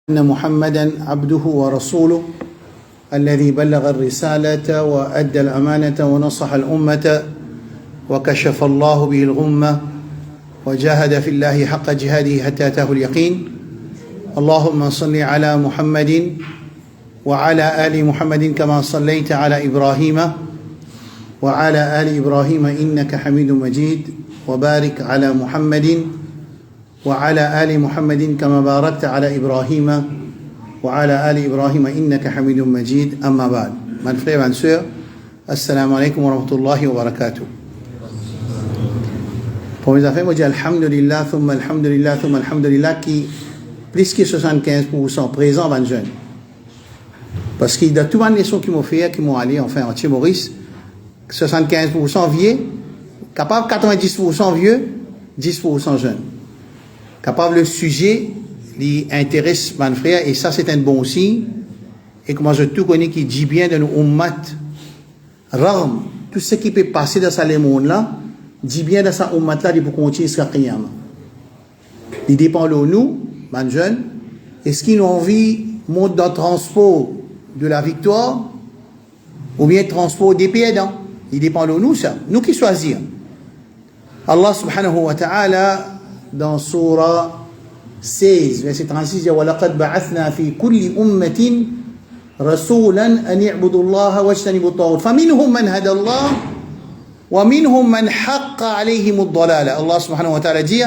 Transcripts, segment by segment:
أن محمدا عبده ورسوله الذي بلغ الرسالة وأدى الأمانة ونصح الأمة وكشف الله به الغمة وجاهد في الله حق جهاده حتى أتاه اليقين. اللهم صل على محمد وعلى آل محمد كما صليت على إبراهيم وعلى آل إبراهيم إنك حميد مجيد، وبارك على محمد وعلى آل محمد كما باركت على إبراهيم وعلى آل إبراهيم إنك حميد مجيد. أما بعد, mes frères et mes sœurs, assalamu alaikum wa rahmatullahi wa barakatuh. Pour mes affaires, moi je dis alhamdulillah, thumma alhamdulillah, thumma alhamdulillah, qui plus que 75% présents dans le jeune. Parce que dans toutes les leçons qui m'ont fait, qui m'ont allé, enfin, en Maurice, 75% vieux, capable 90% vieux, 10% jeunes. Capable le sujet, qui intéresse mon frère, et ça c'est un bon signe. Et que moi je tout connais qui dit bien de nous ummat, rarement, tout ce qui peut passer dans ce monde là, dit bien dans sa ummat là, pour continuer jusqu'à Qiyamah. Il dépend de nous, mon jeune, est-ce qu'ils ont envie monte dans le transport de la victoire, ou bien transport des perdants? Il dépend de nous, ça. Nous qui choisir. Allah subhanahu wa ta'ala, dans Surah 16, verset 36, dit وَلَقَدْ بَعَثْنَا فِي كُلِّ أُمَّةٍ رَسُولًا أَنْ يَعْبُدُوا اللَّهَ وَاجْتَنِبُوا الطَّاغُوتَ فَمِنْهُمْ مَنْ هَدَى اللَّهُ وَمِنْهُمْ مَنْ حَقَّ عَلَيْهِمُ الضَّلَالَةُ. Allah subhanahu wa ta'ala dit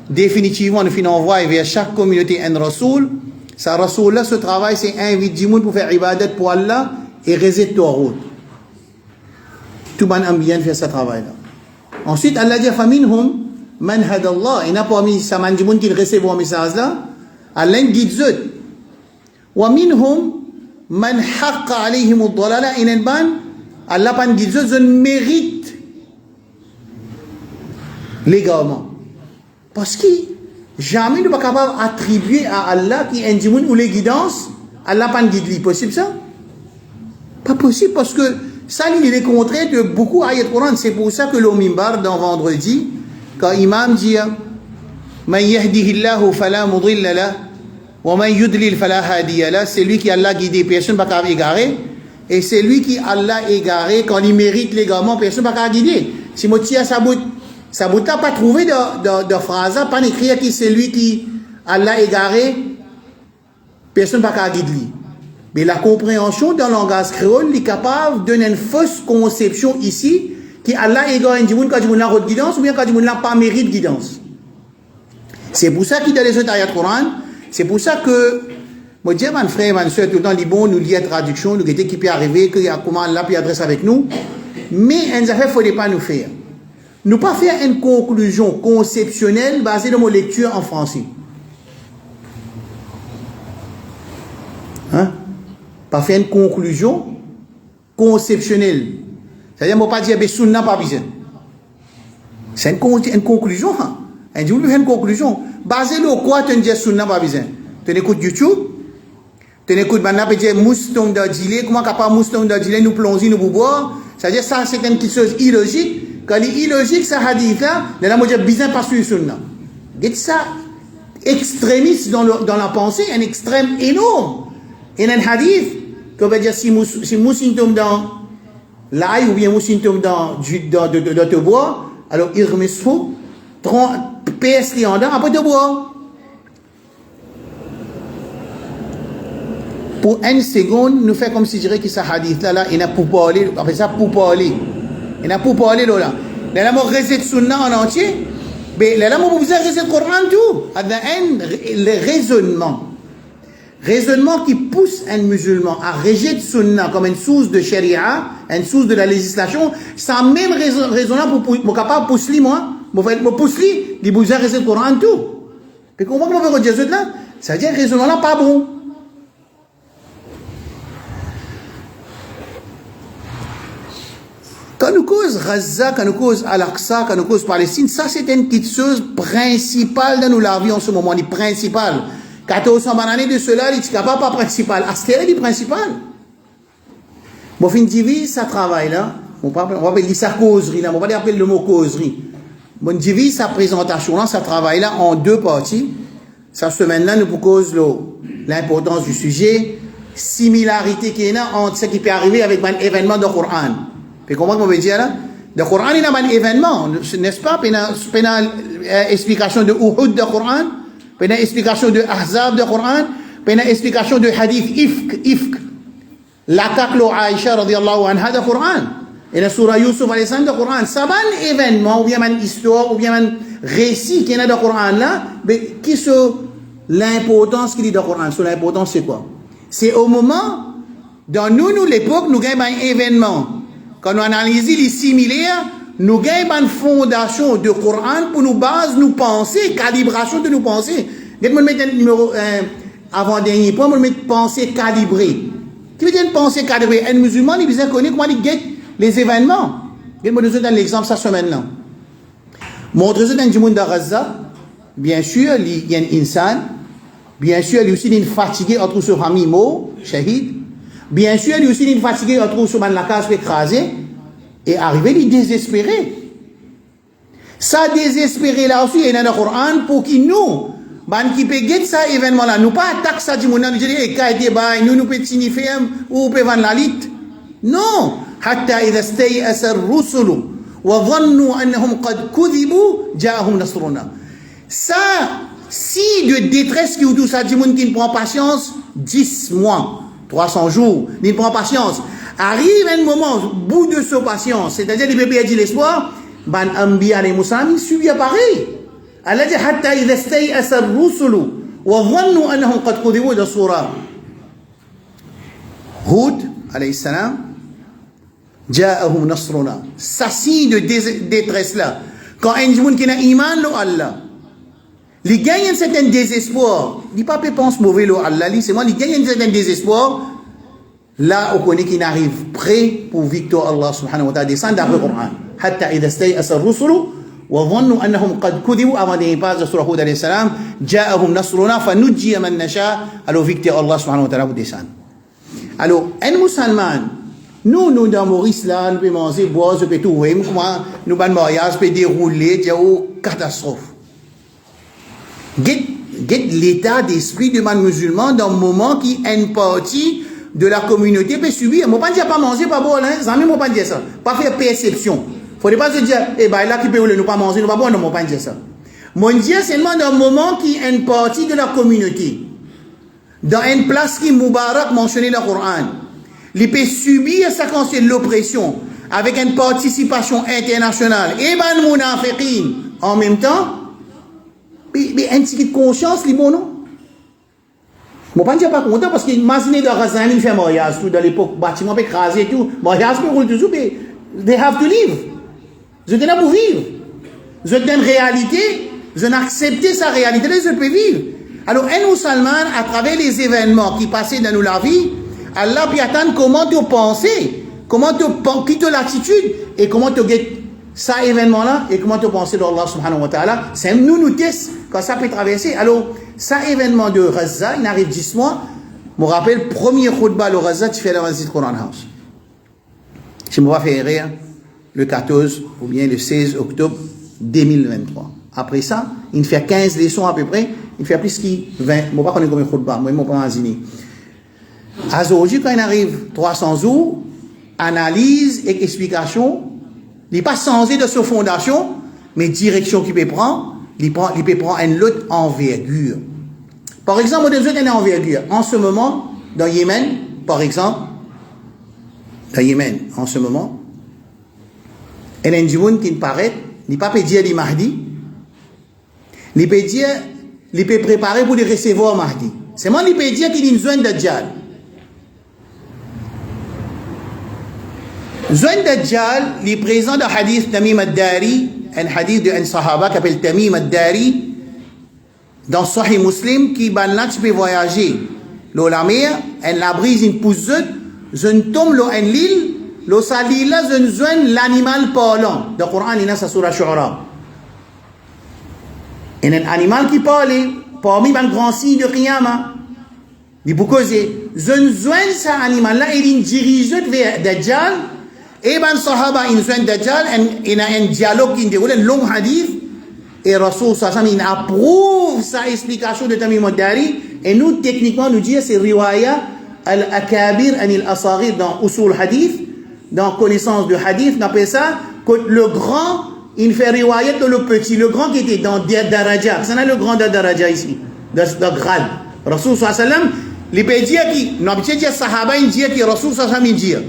définitivement, nous envoie vers chaque communauté un rasoul. Ce rasoul-là, ce travail, c'est inviter du monde pour faire ibadat pour Allah et résister à route. Tout le monde bien fait ce travail-là. Ensuite, Allah dit فَمِنْهُمْ man hadallah, il n'a pas mis ça man qui recevait un message là, Allah guide zut. Wa minhum man haqqa alayhim ad-dalala, in ban Allah pan guide zut mérite légalement. Parce que jamais nous pas capable attribuer à Allah qui est un ou les guidances, Allah pan guide lui, possible ça? Pas possible, parce que ça il est contraire de beaucoup ayat Coran. C'est pour ça que le mimbar dans vendredi, quand l'imam dit Man yahdihillahu fala mudilla la wa man yudlil fala hadiya la, c'est lui qui Allah guidé, personne ne peut égarer, et c'est lui qui Allah égaré, quand il mérite légalement, personne ne peut guider. Si moi tiens sa bout n'a pas trouvé de phrase, pas écrit qui c'est lui qui Allah égaré, personne ne peut guider. Mais la compréhension dans le langage créole est capable de donner une fausse conception ici, qui Allah égare un djimoun quand djimoun n'a pas de guidance, ou bien quand djimoun n'a pas mérite de guidance. C'est pour ça qu'il y a les autres ayats Coran, c'est pour ça que, moi, je dis, mon frère, ma soeur, tout le temps, dit bon, nous lit la traduction, nous qui peut arriver, qu'il y a comment Allah peut adresse avec nous, mais un affaire, il ne faudrait pas nous faire. Nous pas faire une conclusion conceptionnelle basée sur nos lectures en français. Hein? Pas faire une conclusion conceptionnelle. C'est-à-dire, on ne peut pas dire que sunna pas besoin. C'est une conclusion. Hein? On dit, on fait une conclusion. Basé sur quoi tu dis sunna pas besoin? Tu écoutes YouTube, tu écoutes, maintenant, tu dis, mouston d'adjilé, comment capable mouston d'adjilé nous plonger, nous boire? C'est-à-dire, ça, c'est une petite chose illogique. Quand il est illogique, ça hadith-là, là, on dit, besoin pas sur sunna. Et ça, extrémiste dans la pensée, un extrême énorme. Et un hadith, qu'on va dire, si moussin tombe dans l'ail ou bien moussin tombe dans te bois, alors il remet fou, PS li en dedans, après te bois. Pour une seconde, nous fait comme si je dirais que ce hadith là, il n'a pas parlé, après ça, pour parler. Il n'a pas parlé là. Là, on récite sunna en entier, mais là, on vous récite le Coran tout. Le raisonnement qui pousse un musulman à rejeter sunna comme une source de sharia, une source de la législation, c'est même raisonnable pour capable pousser moi, pour pousser, il vous a rejeté le Coran tout. Puis comment on veut redire là? C'est-à-dire raisonnement là pas bon. Quand nous cause Gaza, quand nous cause Al-Aqsa, quand nous cause Palestine, ça c'est une petite chose principale dans la vie en ce moment, les principales. 1400 années de cela, il n'est pas principal. Astérie est principal. Bon, fin divise, ça travaille là. On va appeler ça causerie là. On va pas appeler le mot causerie. Bon, divise sa présentation là, ça travaille là en deux parties. Cette semaine là, nous proposons l'importance du sujet, similarité qu'il y a entre ce qui peut arriver avec un événement de Coran. Vous comprenez ce que je veux dire là? Le Coran il y a un événement, n'est-ce pas? Il y a une explication de Uhud de Coran, il y a une explication de Ahzab de Coran, il y a une explication de hadith Ifk. L'attaque de Aïcha radiyallahu anha de Coran. Et la surah Yusuf alayhi salam de Coran. Ça va un événement, ou bien une histoire, ou bien un récit qui est dans le Coran là, mais qui est l'importance qu'il y a dans le Coran? Sur l'importance c'est quoi? C'est au moment, dans nous l'époque, nous avons un événement. Quand nous analysons les similaires, nous avons une fondation de Coran pour nous baser, nous penser, calibration de nous penser. Je vais mettre un numéro avant-dernier point, je vais mettre pensée calibrée. Qui veut dire une pensée calibrée? Un musulman, il besoin connaître comment il guette les événements. Je vais vous donner l'exemple cette semaine-là. Montrez-vous dans le monde de Gaza, bien sûr, il y a un insan, bien sûr, il y a aussi une fatigué entre ses familles morts, shahid. Bien sûr, il y a aussi une fatigué entre ses la case écrasée, et arrivé, il est désespéré. Ça désespéré là aussi, il y a dans le Coran pour qu'il nous, qui peut guetter ça événement là, nous pas attaquer ça du monde, nous dire, nous peut signifier, ou peut vendre la lutte. Non. حتى إذا استيأس الرسل وظنوا أنهم قد كذبوا جاءهم نصرنا. Ça, si de détresse qui ou tout ça, du monde qui ne prend patience, 10 mois, 300 jours, il ne prend patience. Arrive un moment, au bout de ce patience, c'est-à-dire les bébés a dit l'espoir, ban ambiya les musulmans suivi à pareil. Allah dit حتى إذا استيأس الرسل وظنوا أنهم قد كذبوا de surah Hud alayhi salam. Ja'ahum nasruna. Ça signe de détresse là. Quand un monde qui n'a iman lo Allah, il gagne un certain désespoir. Il pas pense mauvais lo Allah, c'est moi il gagne un certain désespoir. Là on connaît qu'il arrive prêt pour victoire Allah subhanahu wa ta'ala descendre dans le Coran. Hatta idha stay'asa ar-rusulu wa dhannu annahum qad kudibu avant des pages de surah Hud alayhi salam, ja'ahum nasruna fanujjiya man nasha. Alors victoire Allah subhanahu wa ta'ala pour descendre. Alors un musulman nous dans Maurice là, nous pouvons manger, boire, nous pouvons tout voir, comment nous ban mariage peut dérouler, il y a une catastrophe. Get l'état d'esprit du man musulman dans le moment qui une partie de la communauté peut subir. Moi pas dire pas manger, pas boire, hein, ça moi pas dire ça. Pas faire perception. Faudrait pas se dire, eh ben là qui peut nous pas manger, nous pas boire, non, moi pas dire ça. Moi dire seulement dans le moment qui une partie de la communauté, dans une place qui Moubarak mentionné dans le Coran. Il peut subir ça quand c'est l'oppression, avec une participation internationale, et ben munafiqin en même temps, mais un petit de conscience, les bon non? Moi pas dire pas content parce qu'il imaginez dans Gaza, il fait mariage tout dans l'époque, bâtiment peut écraser tout, mariage peut rouler toujours, mais they have to live. Je suis là pour vivre. Je donne une réalité, je n'accepte sa réalité, je peux vivre. Alors un musulman à travers les événements qui passaient dans la vie, Allah peut attendre comment tu penses, comment tu quittes l'attitude et comment tu guettes ça événement là et comment tu penses de Allah subhanahu wa ta'ala. C'est nous tests quand ça peut traverser. Alors, ça événement de Gaza, il arrive 10 mois. Je me rappelle, premier khutbah de Gaza, tu fais la visite Quran House. Je me faire rire le 14 ou bien le 16 octobre 2023. Après ça, il fait 15 leçons à peu près. Il fait plus que 20. Je ne sais pas combien de khutbah, moi je ne sais pas imaginer. Aujourd'hui, quand il arrive 300 jours, analyse et explication, il n'est pas changé de sa fondation, mais direction qu'il peut prendre, il peut prendre une autre envergure. Par exemple, on a une envergure. En ce moment, dans Yémen, par exemple, en ce moment, il y a un monde qui paraît, il ne peut pas dire les Mahdi, il peut dire, il peut préparer pour les recevoir Mahdi. C'est moi qui peut dire qu'il y a une zone de Djal. Zone Dajjal, il est présent dans le hadith Tamim al-Dari, un hadith d'un sahaba qui s'appelle Tamim al-Dari, dans Sahih Muslim, qui là tu peux voyager. L'eau la mer, la brise, une pousse, je tombe l'eau en l'île, l'eau sa l'île là, je joins l'animal parlant. Dans le Coran, il y a ça sur la Shu'ara. Il y a un animal qui parle, parmi les grands signes de Qiyamah. Mais pour causer, je joins cet animal là, il dirige vers Dajjal. Et ben sahaba in zone Dajjal, il y a un dialogue qui déroule, un long hadith, et Rasul sallam il approuve sa explication de Tamim al-Dari, Et nous, techniquement, nous disons c'est riwaya al-akabir anil asaghir dans usul hadith, dans connaissance de hadith, on appelle ça que le grand, il fait riwayat de le petit. Le grand qui était dans daraja, c'est le grand de daraja ici, dans grade. Rasul sallallahu alayhi wa sallam, les pays qui, non, pas dire sahaba, ils disent que Rasul sallallahu alayhi wa sallam,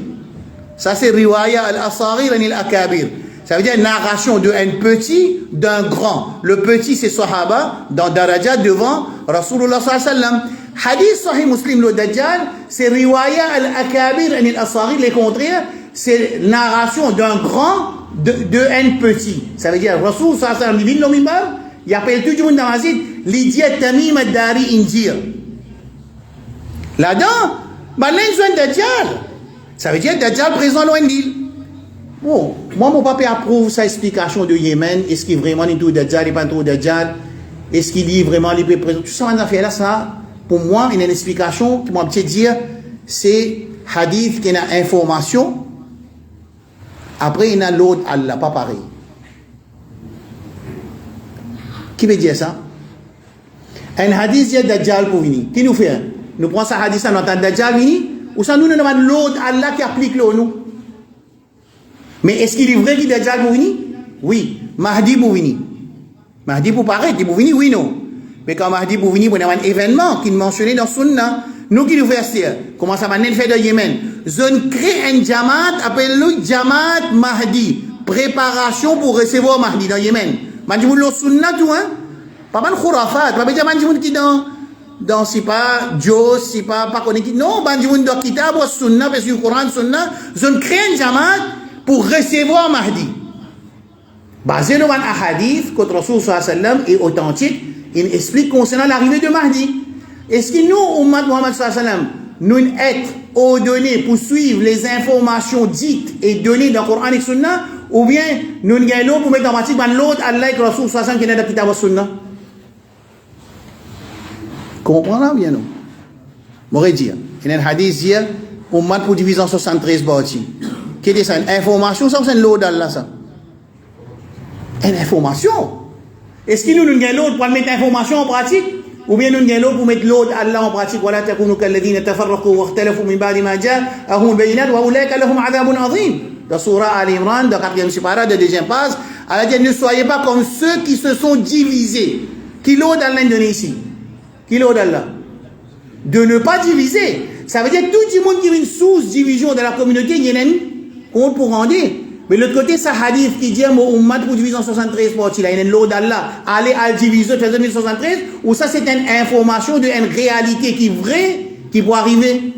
ça c'est riwaya al-asaghir anil akabir. Ça veut dire narration d'un petit, d'un grand. Le petit c'est sahaba, dans daraja devant Rasulullah sallallahu alayhi wa sallam. Hadith sahih muslim le dajjal, c'est riwaya al-akabir anil asaghir, les contraires, c'est narration d'un grand d'un petit. Ça veut dire Rasul sallallahu alayhi wa sallam, il vient au mimbar, il appelle tout le monde dans la masjid, l'idée Tamim ad-Dari Injir. Là-dedans, maintenant, il y a Dajjal. Ça veut dire Dajjal présent loin d'île. Bon, moi, mon papa approuve sa explication de Yémen. Est-ce qu'il vraiment est tout Dajjal, il n'est pas tout Dajjal? Est-ce qu'il dit vraiment il peut présent? Tout ça, on a fait là, ça, pour moi, il y a une explication qui m'a peut-être dire, c'est hadith qui a information. Après, il y a l'autre Allah, pas pareil. Qui veut dire ça? Un hadith dit Dajjal pour venir. Qui nous fait? Nous prenons ça hadith, nous entendons Dajjal venir, ou ça nous demande l'autre Allah qui applique le nous. Mais est-ce qu'il est vrai qu'il est Dajjal pour venir? Oui. Mahdi pour venir. Mahdi pour paraître, il pour venir, oui, non. Mais quand Mahdi pour venir, il y a un événement qui est mentionné dans Sunna. Nous qui nous faisons, comment ça va nous faire de Yémen? Zone crée un Jamaat, appelle-le Jamaat Mahdi. Préparation pour recevoir Mahdi dans Yémen. Mahdi pour le Sunna, tout, hein? Pas mal de khurafat, pas mal de Mahdi qui dans si pas Dieu, si pas connecté. Non, Mahdi dans Kitab ou Sunna, parce que le Coran, Sunna, zone crée un Jamaat pour recevoir Mahdi. Basé sur un hadith que Rasul sallallahu alayhi wa sallam est authentique, il explique concernant l'arrivée de Mahdi. Est-ce que nous, Ummat Muhammad sallallahu alayhi wa sallam, nous être ordonnés pour suivre les informations dites et données dans le Coran et Sunna, ou bien nous gagnons pour mettre en pratique l'autre Allah et Rasul sallallahu alayhi wa sallam qui est dans le Kitab et Sunna? Comprenez bien non? M'aurait dit, il y a un hadith dit, Ummat pour diviser en 73 parties. Qu'est-ce que c'est? Une information, ça ou c'est l'autre d'Allah, ça? Une information. Est-ce que nous gagnons l'autre pour mettre l'information en pratique? Ou bien nous gagnons pour mettre l'autre Allah en pratique? Voilà, takunu kalladhina tafarraqu wa ikhtalafu min ba'di ma ja'ahum al-bayyinat wa ulaika lahum 'adhabun 'azim. Dans Surah Al-Imran, dans 4e séparat de 2e page, Allah dit, ne soyez pas comme ceux qui se sont divisés. Qui l'autre Allah donné ici? Qui l'autre Allah? De ne pas diviser. Ça veut dire que tout le monde qui a une sous-division dans la communauté, il y a un compte pour rendre. Mais l'autre côté, ça hadith qui dit mon ummat pour diviser en 73 parties, là, il y a une loi d'Allah, aller à diviser, faire 2073, ou ça c'est une information de une réalité qui est vraie, qui peut arriver.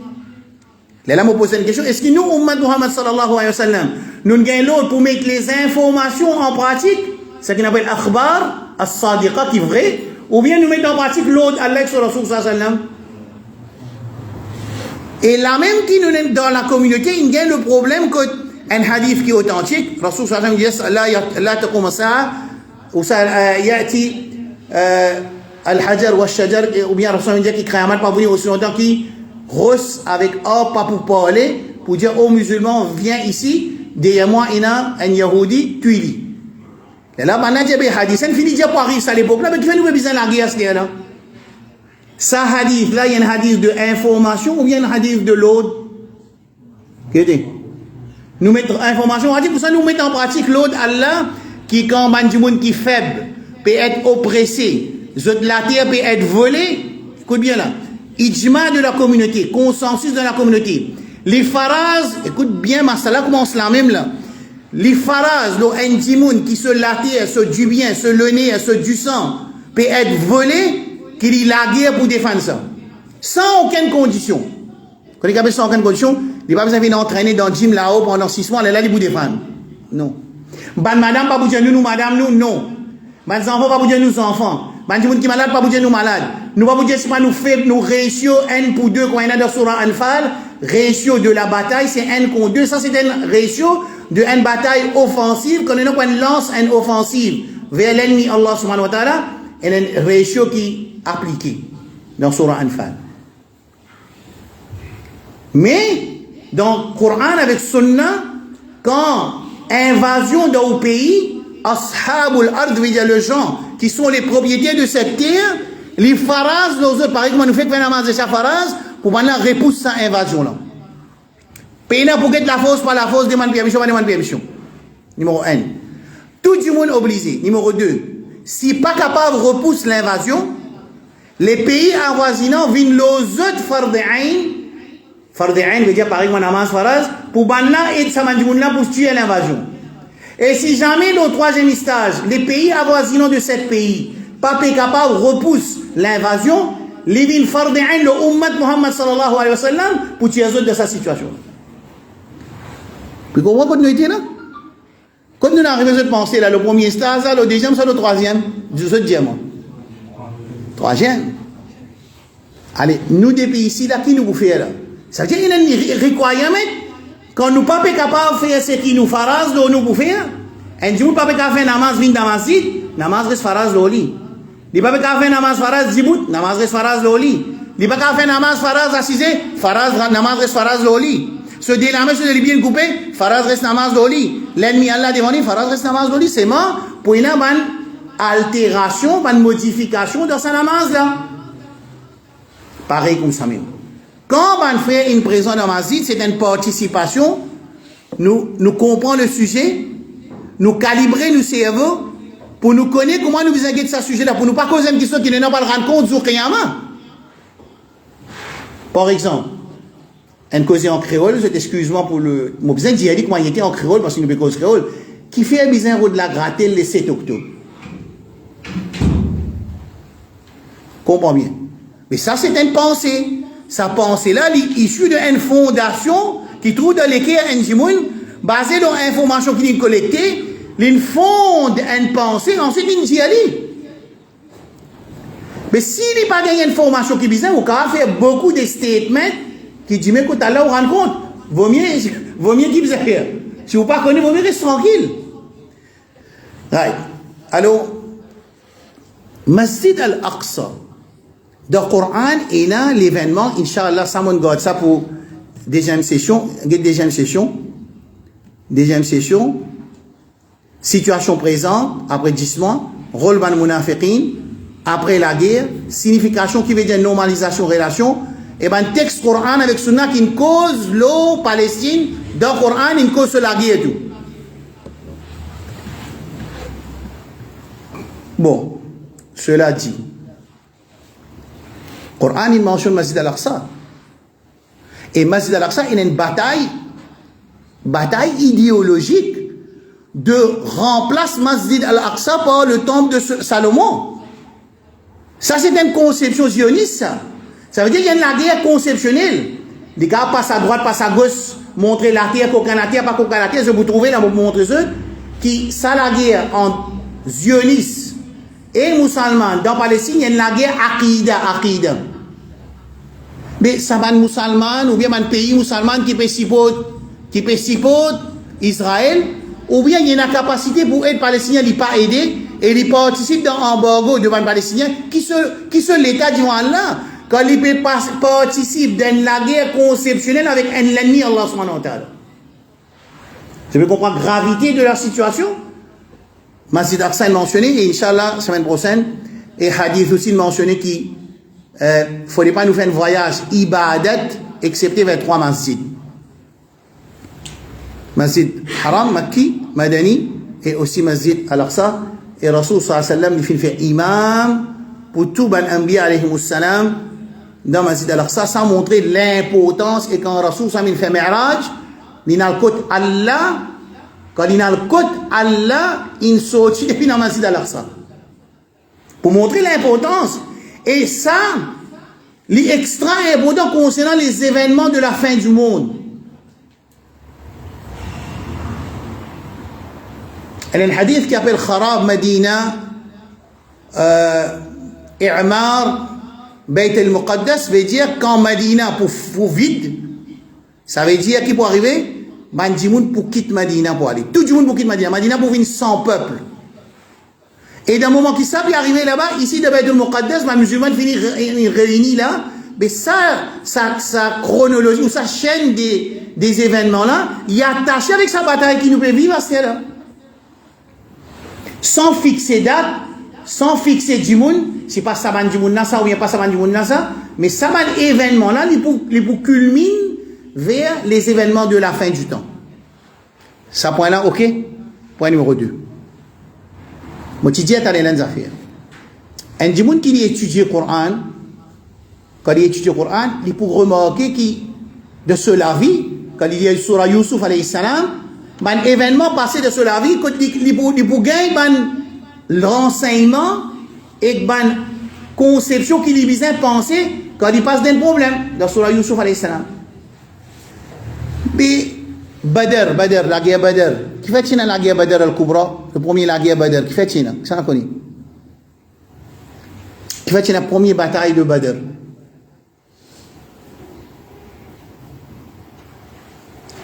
Là, me pose une question, est-ce que nous, ummat Muhammad sallallahu alayhi wa sallam, nous gagnons l'autre pour mettre les informations en pratique, ce qu'on appelle akhbar, as-sadiqa, qui est vrai, ou bien nous mettons en pratique l'autre Allah sur Rasul sallallahu alayhi wa sallam? Et là même qui nous dans la communauté, il y a le problème que un hadith qui est authentique, Rasul sallallahu alayhi wa sallam dit la taqum as-sa'a ou ça yati al-hajar wa shajar, ou bien Rasul dit qu'il Qiyamah pas venir aussi longtemps qui rosse avec or pas pour parler pour dire aux musulmans viens ici derrière moi il y a un Yahudi tuili. Et là maintenant il y a des hadiths, c'est fini dire pour arriver à l'époque là mais qui fait nous besoin la guerre c'est là. Ça hadith là il y a un hadith de information ou bien un hadith de l'autre. Qu'est-ce nous mettons information, on dit pour ça nous mettons en pratique l'autre Allah qui quand du monde qui est faible peut être oppressé, la terre peut être volée. Écoute bien là, ijma de la communauté, consensus de la communauté. Les pharas, écoute bien, masala commence là même là. Les pharas, le ndimoun qui se la terre, se du bien, se le nez, se du sang, peut être volé, qu'il y la guerre pour défendre ça, sans aucune condition. Quand il y a sans aucune condition. Il n'y a pas besoin d'entraîner dans le gym là-haut pendant 6 mois, là, il vous défendre. Non. Ban madame, pas vous dire nous, madame, nous, non. Ban enfants, pas vous dire nous, enfants. Ban gens qui malade, pas vous dire nous, malades. Nous, pas vous dire, c'est pas nous faire, nous, ratio N pour 2, quand il y a dans Surah Anfal, ratio de la bataille, c'est N contre 2. Ça, c'est un ratio de une bataille offensive, quand on a une lance, une offensive vers l'ennemi, Allah subhanahu wa ta'ala, et un ratio qui est appliqué dans Surah Anfal. Mais, dans le Coran avec Sunna, quand invasion dans le pays, Ashabul Ard, veut dire les gens qui sont les propriétaires de cette terre, les faraz, les autres, par exemple, nous fait faire namaz de sa faraz, pour maintenant repousser sa invasion là. Pays pour que la force, pas la force, demande permission, pas demande permission. Numéro 1. Tout le monde obligé. Numéro 2. Si pas capable de repousser l'invasion, les pays avoisinants viennent les autres farde'ain. Farde'ain veut dire par exemple namaz faraz, pour maintenant aider sa mandimoun là pour tuer l'invasion. Et si jamais dans le troisième stage, les pays avoisinants de cet pays, pas capable de repousser l'invasion, les viennent farde'ain le ummat Muhammad sallallahu alayhi wa sallam pour tuer les autres de sa situation. Puis comment continuer là? Quand nous arrivons à penser là, le premier stage, le deuxième, c'est le troisième. Je sais diamant. Troisième. Allez, nous des pays ici, là, qui nous fait là? Ça veut dire qu'il y a un requirement. Quand nous ne sommes pas capables de faire ce qui nous faraz, nous pouvons faire. Et nous ne sommes pas capables de faire namaz, vin namazid, namaz reste faraz l'oli. Nous ne sommes pas capables de faire namaz faraz, zibout, namaz reste faraz l'oli. Nous ne sommes pas capables de faire namaz faraz, assisé, faraz, namaz reste faraz l'oli. Se délamer sur les bien coupés, faraz reste namaz l'oli. L'ennemi Allah demandé, faraz reste namaz l'oli. C'est mort pour une altération, une modification dans sa namaz là. Pareil comme ça même. Quand on fait une présence namazide, c'est une participation. Nous comprenons le sujet, nous calibrer nos cerveaux pour nous connaître comment nous vous inquiéter de ce sujet-là, pour ne pas causer une question qui ne nous pas le rendre compte du Qiyamah. Par exemple, un causé en créole, excuse-moi pour le. Mon besoin d'y aller, comment il était en créole, parce qu'il nous cause créole, qui fait un besoin de la gratter le 7 octobre. Comprends bien. Mais ça, c'est une pensée. Sa pensée-là, est issue d'une fondation qui trouve dans l'équerre un jimoun, basée sur l'information qu'il a collectée, il fonde une pensée, ensuite il dit aller. Mais s'il n'a pas gagné une formation qui bizarre, on peut faire beaucoup de statements qui disent, mais écoute, là, on rend compte, vaut mieux qu'il bizarre. Si vous ne connaissez pas, vaut mieux rester tranquille. Right. Alors, Masjid al-Aqsa, dans le Coran, il y a l'événement, Inch'Allah, ça m'en garde ça pour deuxième session, situation présente, après 10 mois, rôle ban munafiqin, après la guerre, signification qui veut dire normalisation, relation, et ben texte Coran avec Sunna qui cause l'eau Palestine, dans le Coran, il cause la guerre et tout. Bon, cela dit, le Coran, il mentionne Masjid al-Aqsa. Et Masjid al-Aqsa, il y a une bataille idéologique de remplacer Masjid al-Aqsa par le temple de Salomon. Ça, c'est une conception zioniste, ça. Ça veut dire qu'il y a la guerre conceptionnelle. Les gars passent à droite, passent à gauche, montrer la terre, qu'aucun la terre, pas qu'aucun la terre. Je vous trouver là, vous montrer eux, qui, ça, la guerre entre zionistes et musulmans dans Palestine, il y a la guerre Aqida. Mais ça va être musulman, ou bien un pays musulman qui peut supporter Israël, ou bien il y a une capacité pour aider les Palestiniens, il pas aider, et il participe dans l'embargo devant les Palestiniens, qui sont l'État du Allah, quand il participe dans la guerre conceptionnelle avec l'ennemi Allah subhanahu wa ta'ala. Je veux comprendre la gravité de la situation. Masjid al-Aqsa est mentionné, et Inch'Allah, semaine prochaine, et hadith aussi mentionné qui ne faudrait pas nous faire un voyage ibadat, excepté vers 3 masjids. Masjid Haram, Makki, Madani, et aussi Masjid al-Aqsa. Et Rasul sallallahu alayhi wa sallam, il fait imam pour tout ban anbiya alayhi wa sallam dans Masjid al-Aqsa, sans montrer l'importance. Et quand Rasul sallallahu alayhi wa sallam fait Mi'raj, il a le côté Allah, quand il a le côté Allah, il sortit depuis dans Masjid al-Aqsa. Pour montrer l'importance. Et ça, l'extra important concernant les événements de la fin du monde. Il y a un hadith qui appelle Kharab Medina, I'mar Bayt al-Muqaddas, veut dire quand Medina pour vide, ça veut dire qui pour arriver, Bandimoun pour quitter Medina pour aller. Tout le monde pour quitter Medina. Medina pour venir sans peuple. Et dans le moment qui s'est arrivé là-bas, ici de Bayt al-Muqaddas, les musulmans finissent réunis là, mais sa chronologie ou sa chaîne des événements là, il est attaché avec sa bataille qui nous peut vivre à ce là. Sans fixer date, sans fixer du monde, c'est pas ça ban du monde ça ou bien pas ça ban du monde ça, mais ça ban événement là, il pour culmine vers les événements de la fin du temps. Ça point là, ok? Point numéro 2. Moi, tu dis à les affaires. Un du monde qui étudie le Coran, quand il étudie le Coran, il peut remarquer que de cela vie, quand il y a sur Yusuf alayhi salam, un événement passé de cela vie, quand il peut gagner un renseignement et une conception qu'il lui vient penser quand il passe d'un problème dans sur Yusuf alayhi salam. Mais Badr, la guerre Badr. Qui fait la guerre Badr al-Kubra? Le premier, la guerre Badr. Qui fait China? Ça, on connaît. Qui fait la première bataille de Badr?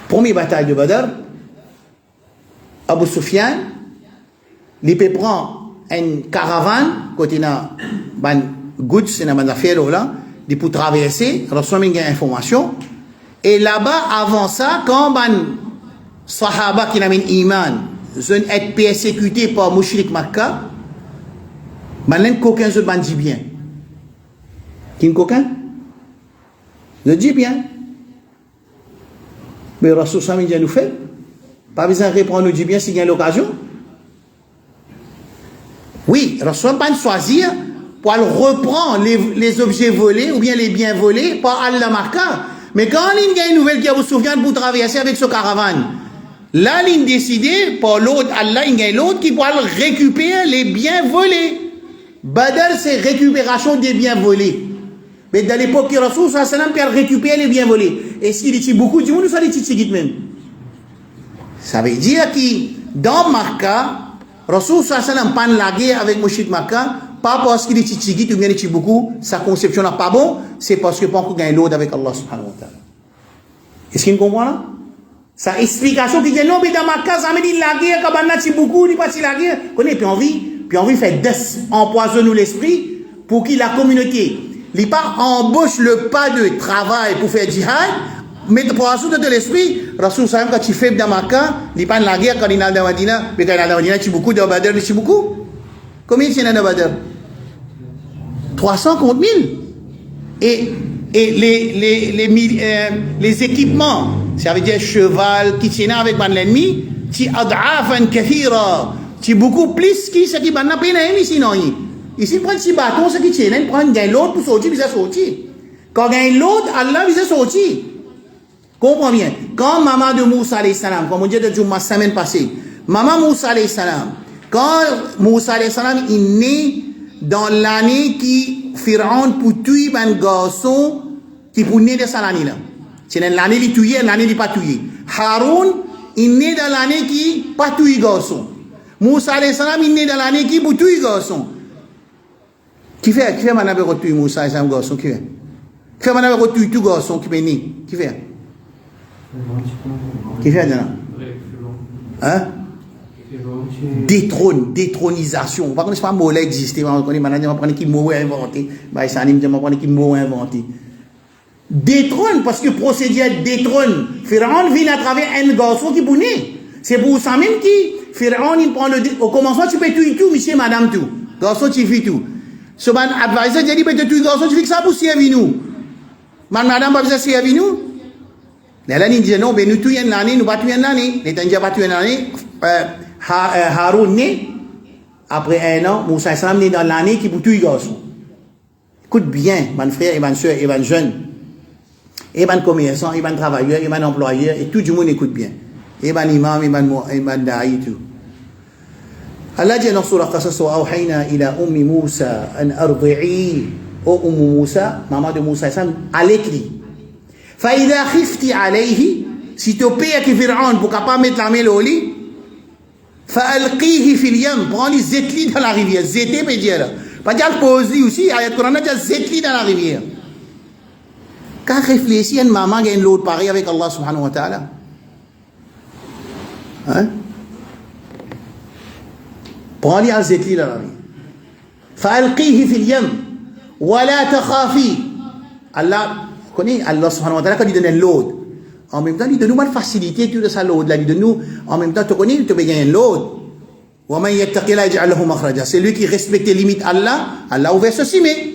Première bataille de Badr, Abu Sufyan, il peut prendre une caravane, côté na ban goods, c'est na ban affaire là, il peut traverser, recevoir une information. Et là-bas, avant ça, quand ban sahaba qui n'ont iman, ils ont été persécutés par Mushrik Makkah, ban coquin se ban dit bien. Qui coquin? Je dis bien. Mais Rasul Sami nous fait. Pas besoin de répondre nous dit bien s'il y a l'occasion. Oui, Rasul pas choisir pour reprendre les objets volés ou bien les biens volés par Allah Makkah. Mais quand il y a une nouvelle qui vous souvient pour traverser avec ce caravane, là, il décide par l'autre, Allah, il y a l'autre qui pourra récupérer les biens volés. Badr, c'est récupération des biens volés. Mais dans l'époque, il Rasul sallam peut récupérer les biens volés. Et s'il dit beaucoup, du monde, ça dit tigit même. Ça veut dire que dans Makkah, Rasul sallam pas la guerre avec Mushrik Makkah, pas parce qu'il dit tigit ou bien il dit beaucoup, sa conception n'est pas bon, c'est parce que pas encore gagne l'autre avec Allah subhanahu wa ta'ala. Est-ce qu'il comprend là? Sa explication qui dit non, mais dans Makkah, ça me dit la guerre, quand on a beaucoup, il pas la guerre. Connaît, puis envie fait empoisonner l'esprit pour que la communauté il pas embauche le pas de travail pour faire djihad, mais pour assurer de l'esprit, Rasul Sallam quand tu fais dans Makkah, il pas la guerre quand il est dans Madina, mais quand il est dans Madina, tu beaucoup de Badr, tu beaucoup. Combien il y en a dans Badr? 300 contre 1000. Et les équipements, ça veut dire cheval qui tient avec l'ennemi, tu ad'afan kathira, tu beaucoup plus qui ce qui va n'a pas sinon. Ici, prend petit bâton, ce qui tient, il prend l'autre pour sortir, il va sortir. Quand il y a l'autre, Allah va sortir. Comprends bien. Quand maman de Moussa alayhi salam, comme on dit de Jumma semaine passée, maman Moussa alayhi salam, quand Moussa alayhi salam est né dans l'année qui Pharaon pour tuer un garçon qui pour naître de cette année-là. C'est l'année qui tué, l'année qui pas tué. Haroun est né dans l'année qui pas tué garçon. Moussa alayhi salam est né dans l'année qui pour tuer garçon. Qui fait maintenant retour Moussa et Sam garçon qui fait maintenant retour tout garçon qui est né qui fait maintenant hein détronisation par contre c'est pas mot là exister on connaît maintenant on prend qui mot inventé bah ça anime on prend qui mot inventé détrône parce que procédure détrône Pharaon vient à travers un garçon qui est c'est pour ça même qui Pharaon il prend au commencement tu peux tout monsieur madame tout garçon tu fais tout. Ce ban advisor jadi betul tu garçon tu fais ça pour servir nous. Madame pas besoin servir nous. Là il dit non ben nous tuer l'année nous pas tuer l'année. Les tanja pas tuer l'année. Haroun né après un an Moussa Islam né dans l'année qui pour tuer garçon. Écoute bien mon frère et ma soeur et mon jeune et mon commerçant et mon travailleur et mon employeur et tout le monde écoute bien. Et mon imam et mon daï tout. Allah dit dans surah Qasas wa awhayna ila ummi Musa an ardi'i o Musa maman de Moussa allez-lui fa idha khifti alayhi si tu payes que Pharaon pour capable mettre la main au lit fa alqihi fil yam prends les zetli dans la rivière zété peut dire là pas dire pose aussi ayat Coran dit zetli dans la rivière quand réfléchir une maman gagne l'autre pareil avec Allah subhanahu wa ta'ala hein prends-les à zetli dans la rivière فألقيه في اليم ولا تخافي Allah connaît Allah subhanahu wa ta'ala quand il donne l'autre en même temps il donne nous une facilité tout de ça l'autre là il donne nous en même temps tu connais tu peux gagner l'autre C'est lui qui respecte les limites Allah, Allah ouvert ceci, mais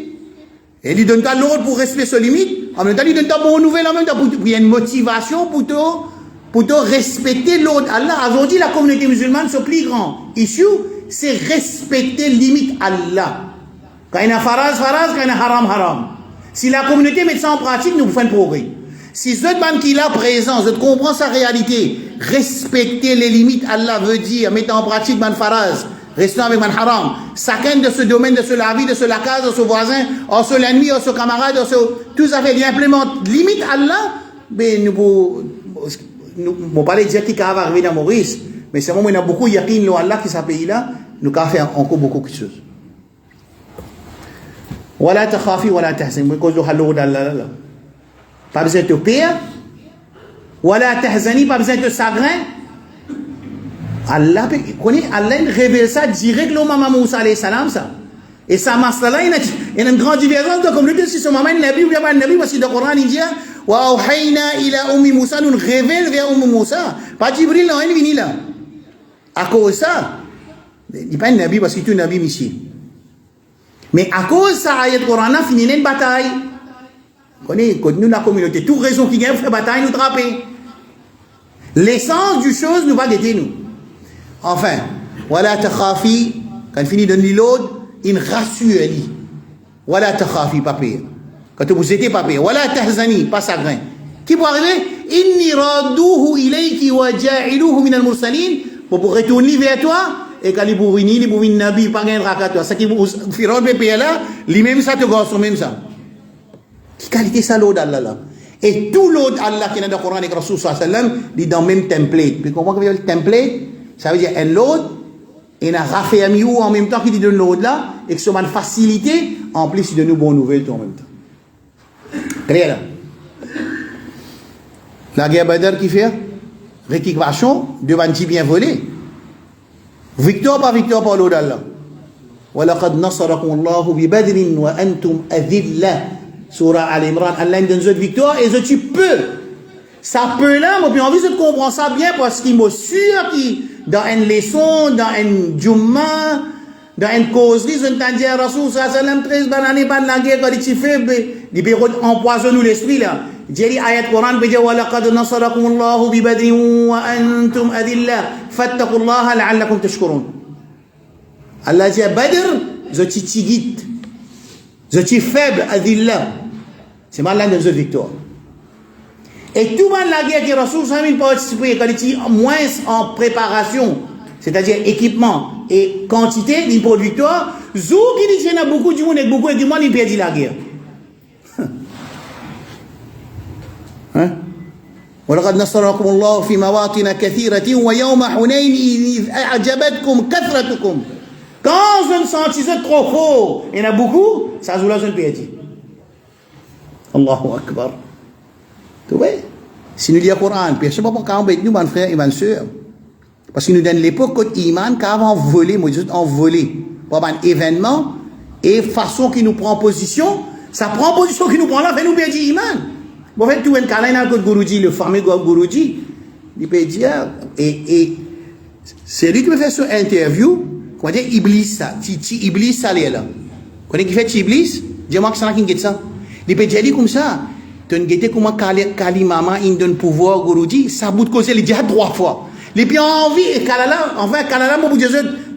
et il donne pas l'ordre pour respecter ses limites, en même temps il donne pas bonne nouvelle, en même temps il y a une motivation pour te respecter l'ordre Allah. Aujourd'hui la communauté musulmane, ce plus grand issue, c'est respecter les limites Allah. Quand il y a faraz, quand il y a haram. Si la communauté met ça en pratique, nous faisons un progrès. Si ce man qui est là présent, je comprends sa réalité, respecter les limites, Allah veut dire, mettre en pratique man faraz, restant avec man haram, chacun de ce domaine, de ce la vie, de ce la case, de ce voisin, de ce l'ennemi, de ce camarade, de ce, tout ça fait, il implémente limite Allah, mais nous ne pas dire qui va arriver dans Maurice, mais c'est vraiment, il y a beaucoup, il y a qui Allah qui s'appelle là, nous avons fait encore beaucoup de choses. Wala takhafi, wala tahzan, mais cause de halou d'Allah. Pas besoin de pire. Wala tahzani, pas besoin de chagrin. Allah révèle ça directement au maman Moussa alayhi salam ça. Et ça masala il y a une grande divergence de communauté si son maman nabi ou bien pas nabi parce que le Coran il dit wa awhayna ila ummi Moussa, nous révèle vers ummi Moussa. Pas Jibril non il vient là. À cause ça, il n'est pas un nabi parce qu'il est un nabi ici. Mais à cause de ça, ayat Coran a fini une bataille. Nous, la communauté, toute raison qui gagne, fait bataille, nous trapper. L'essence du chose, nous va guetter nous. Enfin, voilà takhafi, quand il finit de donner l'autre, il rassure, il dit. Voilà takhafi, pas pire. Quand vous étiez pas pire. Voilà tahzani, pas chagrin. Qui peut arriver? Inni radouhu ilayki wa ja'iluhu min al-mursalin. Pour retourner vers toi. Et quand il bouvine, nabi, pas gain rakat toi. Ça qui vous fait rendre là, lui-même ça te gosse, même ça. Qui qualité ça l'eau d'Allah là. Et tout l'eau d'Allah qui est dans le Coran avec Rasul sallallahu alayhi wa sallam, il dans le même template. Puis comment que le template? Ça veut dire un l'eau, et un rafé ami ou en même temps qu'il donne l'eau là, et que ça m'a facilité, en plus il donne une bonne nouvelle tout en même temps. Très là. La guerre Badr qui fait? Récupération, devant bien volé. Victoire par l'eau d'Allah. وَلَقَدْ نَصَرَكُمُ اللَّهُ بِبَدْرٍ وَأَنْتُمْ أَذِلَّةٌ. Surah Al-Imran, Allah donne une victoire et tu peux. Ça peut là, moi, puis envie de comprendre ça bien parce qu'il m'a sûr que dans une leçon, dans une Jumma, dans une causerie, je t'ai dit à Rasoul, ça, 13 bananes, pas de la guerre, quand il fait, il peut empoisonner l'esprit là. J'ai dit, ayat Coran, il dit, وَلَقَدْ نَصَرَكُمُ اللَّهُ بِبَدْرٍ وَأَنْتُمْ أَذِلَّةٌ فَاتَّقُوا اللَّهَ لَعَلَّكُمْ تَشْكُرُونَ. Allah dit, Badr, je suis tigite. Je suis faible, adillah. C'est mal là dans une victoire. Et tout le monde la guerre qui Rasoul Samin participé, quand il est moins en préparation, c'est-à-dire équipement et quantité, il pour victoire, zou qui dit qu'il y a beaucoup de monde et beaucoup de monde, il perd la guerre. Hein? ولقد نصركم الله في مواطن كثيرة ويوم حنين إذ أعجبتكم كثرتكم. Quand je me sentis trop fort, il y en a beaucoup, ça joue là, je ne peux pas dire. Allahu Akbar. Tu vois? Si nous lisons le Coran, puis je ne sais pas pourquoi on nous, mon frère et ma soeur. Parce qu'il nous donne l'époque où l'Iman, qu'avant volé, moi, juste en volé. Pour un événement, et façon qui nous prend position, ça prend position qui nous prend là, fait nous bien dire Iman. Bon, en fait, tout le monde, quand il y a un Guruji, le fameux Guruji, il peut dire, et c'est lui qui me fait cette interview. Comment dire Iblis ça, Iblis ça là. Quand il fait Iblis, dis-moi que ça qui get ça. Il peut dire comme ça. Tu ne guettes comment Kali maman il donne pouvoir Guruji, ça bout de cause il dit 3 fois. Les puis envie et Kalala, enfin Kalala mon bout de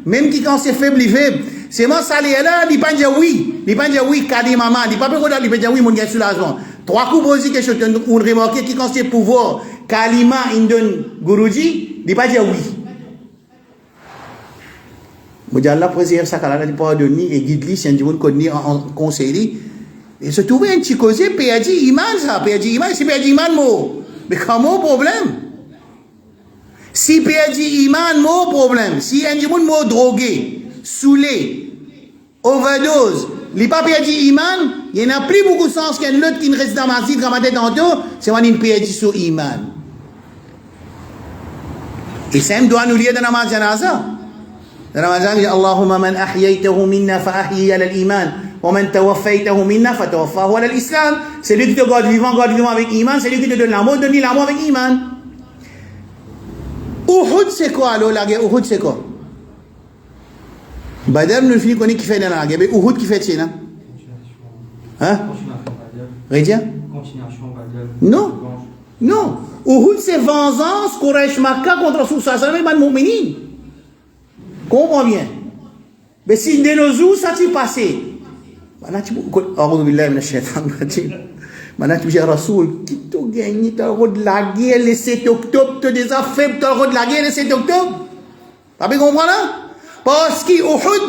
même qui quand c'est faible, il fait. C'est moi ça là, il pas dire oui, il pas dire oui Kali maman, il pas il peut dire oui mon gars sur l'argent. 3 coups poser quelque chose on remarquer qui quand c'est pouvoir Kalima il donne Guruji, il pas dire oui. Allah préserve ça, Allah n'a pas donné et guide-lui, c'est un dimanche qu'on dit en conseil. Et se trouve un petit causé, péadi iman, ça, péadi iman, c'est péadi iman, mot. Mais comment problème? Si péadi iman, mot problème. Si un dimanche mot drogué, saoulé, overdose, il n'est pas péadi iman, il n'y en a plus beaucoup de sens qu'un autre qui ne reste dans ma vie, dans ma tête en dos, c'est une péadi sur iman. Et ça me doit nous lier dans la janaza. Dans Ramadan, il dit Allahumma man ahyaytahu minna fa ahyi ala al-iman wa man tawaffaytahu minna fa tawaffahu ala al-islam. C'est lui qui te garde vivant avec iman, c'est lui qui te donne l'amour, donne l'amour avec iman. Uhud c'est quoi alors la guerre Uhud c'est quoi? Badr, nous finissons qui fait dans la guerre. Uhud qui fait ça, hein? Rédia? Continuation, Badr. Non. Non. Uhud, c'est vengeance, Quraysh Makkah contre Rasul sallallahu alayhi wa sallam, Mouminin. Comprends bien. Mais si de nos jours, ça s'est passé. Maintenant, tu peux. A'udhu billahi minash shaitanir rajim. Maintenant, tu dis, Rasoul, qui t'a gagné, t'as le de la guerre le 7 octobre, t'as des affaires, t'as le de la guerre le 7 octobre. T'as bien compris là? Parce que Uhud,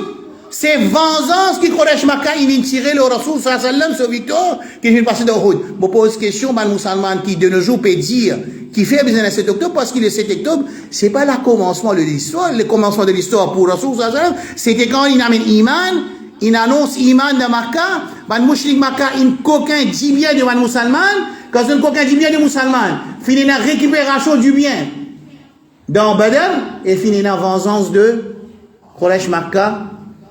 c'est vengeance qui Quraysh Makkah, il vient tirer le Rasoul sallallahu alayhi wa sallam, ce victoire, qui vient passer de Uhud. Je me pose question, man musulman, qui de nos jours peut dire, qui fait besoin le 7 octobre, parce que le 7 octobre, c'est pas le commencement de l'histoire. Le commencement de l'histoire pour Rasoul sallallahu alayhi wa sallam, c'était quand il amène Iman, il annonce Iman de Makkah, ban mouchlik Makkah, il coquin dit bien de man musulman, quand un coquin dit bien de musulman, finit la récupération du bien dans Badr, et finit la vengeance de Quraysh Makkah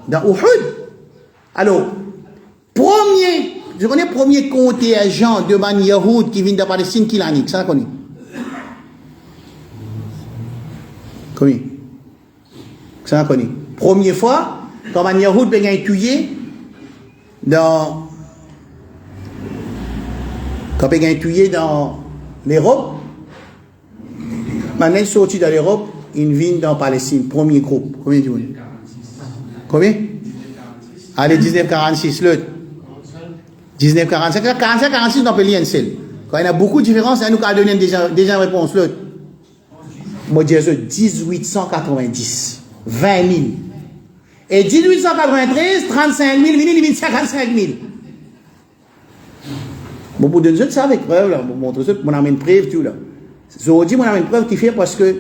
dans Uhud. Alors, je connais premier contingent de ban Yahoud qui vient de Palestine qui l'a nique, ça connaît. Comment? Ça connaît. Première fois, quand ban Yahoud ben tué dans l'Europe, maintenant ils sont sortis dans l'Europe, ils viennent dans Palestine, premier groupe. Combien tu veux? Combien? Allez, 1946, l'autre. 1945, 45, 46, on peut lire un seul. Quand il y a beaucoup de différences, il nous a donné déjà une réponse, l'autre. Moi, je dis 1890, 20 000. Et 1893, 35 000, 55 000. Bon, pour donner ça avec preuve, là, montrer ça, on amène preuve, tout là. Je dis, on amène preuve qui fait parce que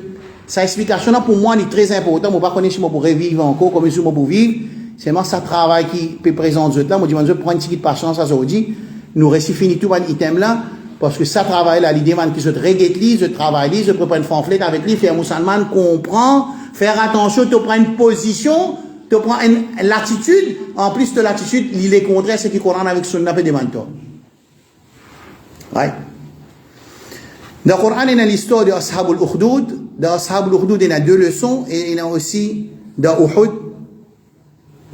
sa explication là pour moi est très important. Je ne sais pas connaître pour revivre encore, comme je pour vivre. C'est moi ça travail qui peut présenter là. Moi, je dis, prends une petite patience à aujourd'hui. Nous récit fini tout un item là. Parce que ça travail là, l'idée qui se reguette, je travaille, je prépare une pamphlet avec lui, faire musulman comprend, faire attention, tu prends une position, tu prends une l'attitude. En plus de l'attitude, il est contraire ce qui correspond avec Sunna et des mentors. Ouais. Dans le Coran, il y a l'histoire de Ashab al-Ukhdud. Dans Ashab al-Ukhdud, il y a deux leçons. Et il y a aussi dans Uhud.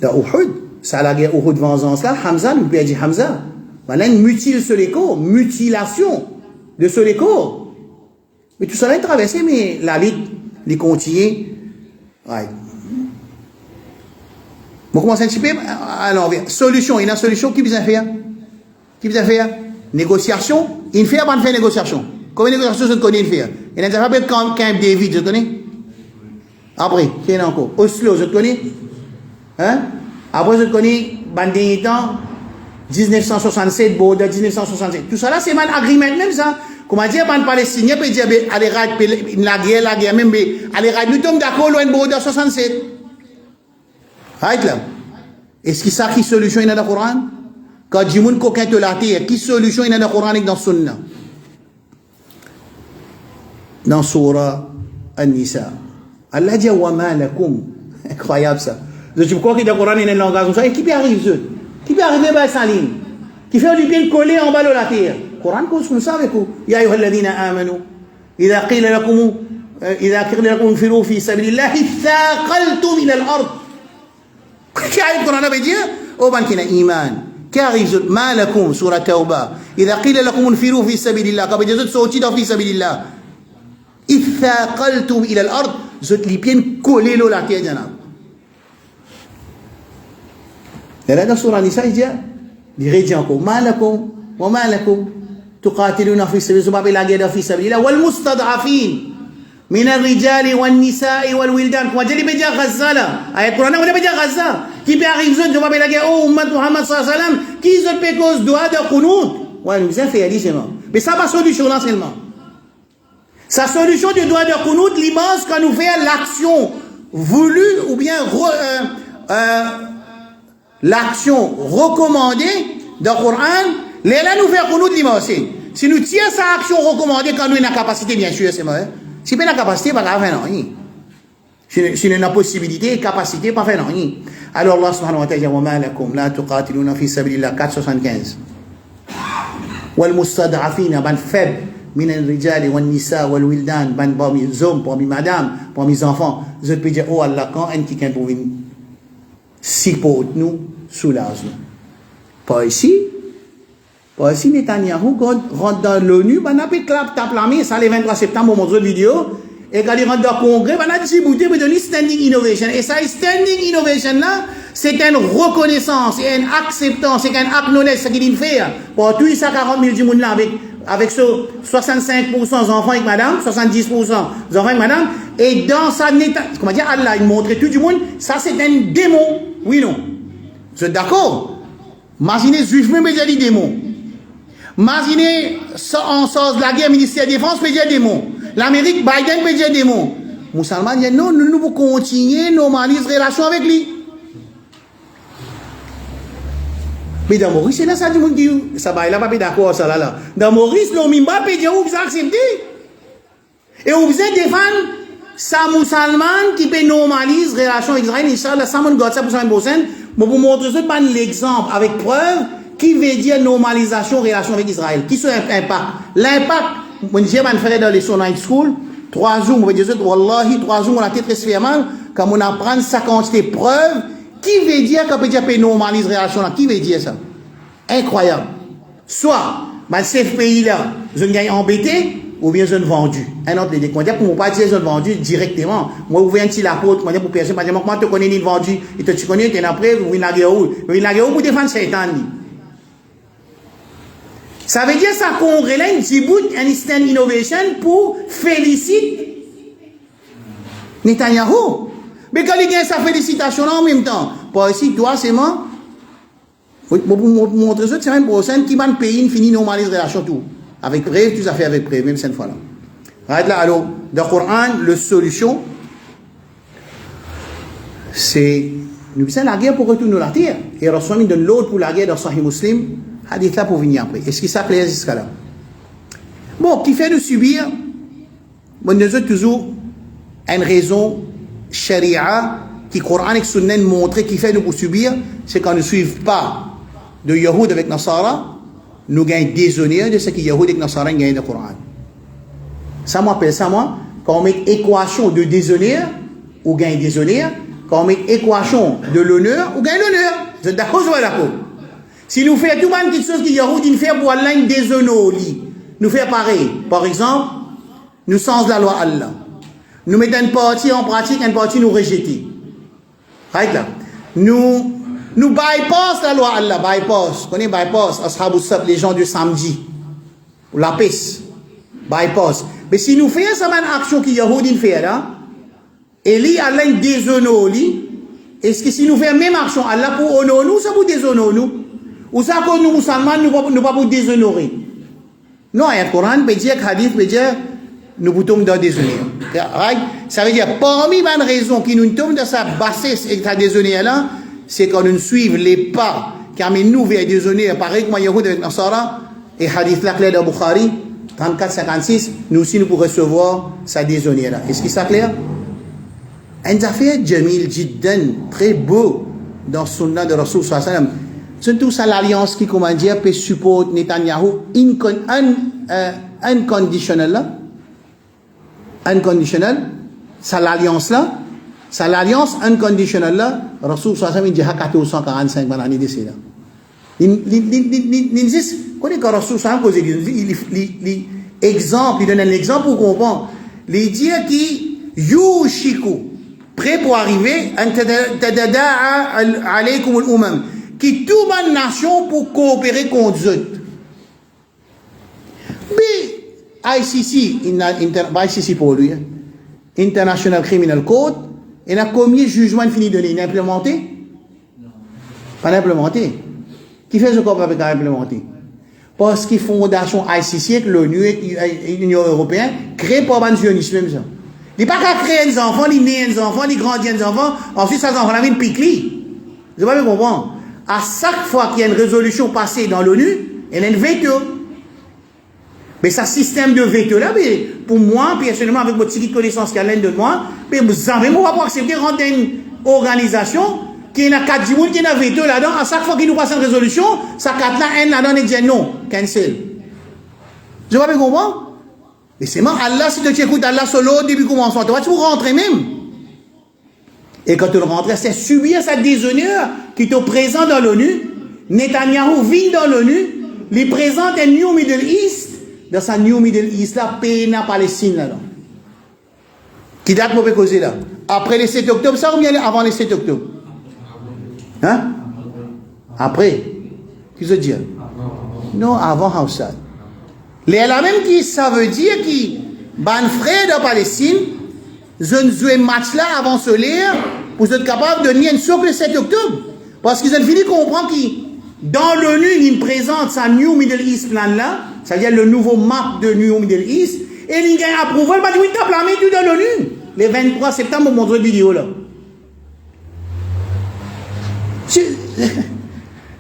Dans Uhud, c'est la guerre Uhud vengeance là. Hamza, nous peut dire Hamza. Maintenant, il mutile sur les corps. Mutilation de sur les corps. Mais tout ça là est traversé, mais la vie, les continue. Ouais. On commence un petit peu à l'envers. Solution, il y a une solution qui vient faire. Qui vient faire? Négociation. Il fait avant de faire négociation. Combien de négociations je connais faire? Il y a un peu Camp David, je connais? Après, qui est encore? Oslo, je connais? Hein? Après, je connais, dans dernier temps, 1967, Bordeaux, 1967. Tout ça là, c'est un agreement même ça. Comment dire, les Palestiniens peuvent dire, allez, la guerre, même, allez, nous sommes d'accord, loin de Bordeaux, 67. Right là? Est-ce que ça, qui solution il y a dans le Coran? Quand du monde coquin te la terre, qui solution il y a dans le Coran et dans le Sunna? Dans Surah An-Nisa. Allah dit wa ma lakum. Incroyable ça. Je crois que dans le Coran il y a un langage comme ça. Et qui peut arriver? Qui peut arriver à sa ligne? Qui fait du bien coller en bas de la terre? Le Coran cause comme ça avec vous. Ya ayyuha alladhina amanu. إذا قيل لكم انفروا في سبيل الله ثاقلتم إلى الأرض. Qui arrive le Coran veut dire? Au ban qui n'a iman. Qui arrive? Ma lakum, Surah Tawbah. إذا قيل لكم انفروا في سبيل الله. Quand vous êtes sortis dans في سبيل الله. إثاقلتم إلى الأرض. Vous êtes les pieds collés à la terre. Et là dans Surah Nisa, il dit encore ما لكم وما لكم تقاتلون في سبيل الله la guerre في سبيل الله والمستضعفين من الرجال والنساء والولدان. Comment dire il dit Gaza là? Avec le Coran on dit Gaza. Qui peut arriver de faire la guerre au ummat Muhammad sallallahu alayhi wa sallam qui se fait cause doigt de qunut. Ouais, nous avons fait seulement. Mais ça pas solution là seulement. Sa solution de doigt de qunut l'immense quand nous fait l'action voulue ou bien l'action recommandée dans le Coran, là nous fait qunut l'immense. Si nous tirons sa action recommandée quand nous avons la capacité, bien sûr, c'est vrai. Si nous avons la capacité, pas grave, non. Si nous avons la possibilité, capacité, pas faire non. Alors Allah subhanahu wa ta'ala dit wa ma lakum la tuqatiluna fi sabilillah 475. Wal mustad'afina ban faible min al-rijal wan nisa wal wildan ban parmi les hommes, parmi madame, parmi les enfants. Je peux dire oh Allah quand un qui pour venir. supporte nous, soulage nous. Pas ici. Pas ici, Netanyahu, quand rentre dans l'ONU, on a pu taper la main, ça le 23 septembre, on montre une vidéo, et quand il rentre dans le Congrès, on a distribué pour donner standing innovation. Et ça, standing innovation là, c'est une reconnaissance, et une acceptance, c'est un acknowledge, ce qu'il fait. Pour tous les 40 000 du monde là, avec ce 65% d'enfants avec madame, 70% d'enfants avec madame, et dans sa comment dire, Allah, il montre tout du monde, ça c'est un démon. Oui, non. Vous êtes d'accord? Imaginez, juif même, il y a des démons. Imaginez, en sens de la guerre, ministère de la Défense, peut dire démon. L'Amérique, Biden peut dire démon. Musulmans disent non, nous devons continuer, normaliser la relation avec lui. Mais dans Maurice, c'est là ça, tout le monde dit, ça va, il n'a pas d'accord, ça là. Dans Maurice, l'homme, il va dire, vous acceptez. Et vous défendre, ça, musulman, qui peut normaliser la relation avec Israël, Inch'Allah, ça, mon God, ça, pour ça, mais pour montrer ça, pas l'exemple avec preuve, qui veut dire normalisation, relation avec Israël. Qui sont l'impact? L'impact, mon Dieu, je ferai dans les son night school, 3 jours, on va dire, wallahi, 3 jours, on a été très mal, quand on apprend sa quantité de preuves, qui veut dire qu'on peut dire que normaliser relation là? Qui veut dire ça? Incroyable. Soit, dans ces pays-là, je gagne embêté, ou bien je ne vendu. Un autre des dire pour ne pas dire je ne vendu directement. Moi, vous voyez un petit lapôtre, moi, pour personne, moi, tu connais ni vendu, et tu connais, tu es après, vous venez la où? Vous venez la où pour défendre Satan. Ça veut dire ça qu'on relève Djibouti un instant innovation pour féliciter Netanyahu. Mais quand il y a sa félicitation là en même temps, pas ici, toi, c'est moi. Pour montrer ça, c'est même pour ça qui va le pays, finit normalise la relation tout. Avec preuve, tout ça fait avec preuve, même cette fois là. Regarde là, alors, dans le Coran, la solution, c'est, nous faisons la guerre pour retourner la terre. Et Rasul donne l'autre pour la guerre dans Sahih Muslim. Hadith là pour venir après. Est-ce que ça clair jusqu'à là? Bon, qui fait nous subir, bon, nous avons toujours une raison sharia qui Coran et Sunna montre qui fait nous pour subir, c'est quand nous ne suivons pas de Yahoud avec Nasara, nous gagnons déshonneur de ce que Yahoud avec Nasara gagnent dans le Coran. Ça m'appelle ça, moi, quand on met équation de déshonneur, ou gagne déshonneur, quand on met équation de l'honneur, ou gagne l'honneur. Vous êtes d'accord ou pas d'accord? Si nous faisons tout le monde quelque chose que Yahoud fait pour Allah, une déshonneur, nous faisons pareil. Par exemple, nous sens la loi Allah. Nous mettons une partie en pratique, une partie nous rejeter. Right là. Nous bypass la loi Allah, bypass. Vous connaissez bypass, Ashabul Sabt, les gens du samedi. La paix. Bypass. Mais si nous faisons cette action que Yahoud fait là, et lui, Allah déshonore, est-ce que si nous faisons la même action, Allah pour honorer nous, ça pour déshonorer nous? Ou ça que nous, musulmans, nous pas pour déshonorer? Non, il y a le Coran, il y a le hadith, il y a nous pouvons dans déshonneur. Ça veut dire, parmi les raisons qui nous tombent dans sa bassesse et sa déshonneur là, c'est quand nous suivons les pas qui amènent nous vers déshonneur, pareil que moi, Yahoud avec Nasara, et hadith là clair de Bukhari, 34-56, nous aussi nous pouvons recevoir sa déshonneur là. Est-ce que ça clair? Un affaire Jamil Jiddan, très beau dans le Sunna de Rasul sallallahu alayhi wa sallam. C'est tout ça l'alliance qui, comment dire, peut supporter Netanyahu unconditional là. Unconditional, ça l'alliance là, ça l'alliance unconditional là, Rasul sallallahu alayhi wa sallam dit 1445 dans l'année décès là. Il connaît quand Rasul sallallahu alayhi wa sallam il exemple, il donne un exemple pour comprendre. Il dit qui yushiku prêt pour arriver tadada'a alaykum al-umam qui tout ma nation pour coopérer contre eux. Mais ICC, ICC pour lui, International Criminal Court, il a combien de jugements fini de donner? Implémenté? Non. Pas implémenté. Qui fait ce qu'on peut implémenter? Parce que fondation ICC, que l'ONU et l'Union Européenne, créent pour le sionisme même ça. Il n'y a pas qu'à créer des enfants, ils naissent des enfants, ils grandissent des enfants, ensuite ça enfants la une pique-li. Je ne sais pas comprendre. À chaque fois qu'il y a une résolution passée dans l'ONU, il y a un veto. Mais ce système de veto là, pour moi, personnellement, avec votre petite connaissance qu'il y a l'un de moi, vous avez pas accepter de rentrer une organisation qui a 4 jours, qui a un veto là-dedans. À chaque fois qu'il nous passe une résolution, ça 4 là, un là-dedans, il dit non, cancel. Je ne sais pas comprendre. Mais c'est moi, Allah, si tu écoutes Allah solo, début commencement, tu vas rentrer même. Et quand tu le rentrais, c'est subir cette déshonneur qui est présent dans l'ONU. Netanyahu vit dans l'ONU, il présente un New Middle East, dans sa New Middle East là, pays na Palestine là. Qui date pour causer là? Après le 7 octobre, ça ou bien avant le 7 octobre? Hein? Après? Qu'est-ce que ça veut dire? Non, avant ça. Les là même qui ça veut dire qui ban frère de Palestine, je ne joue match là avant ce lire pour être capable de nier un socle le 7 octobre. Parce qu'ils ont fini de comprendre que dans l'ONU, ils présentent sa New Middle East plan là, c'est-à-dire le nouveau map de New Middle East, et ils ont approuvé, bah, ils tapent la main tout dans l'ONU. Le 23 septembre, on montre une vidéo là.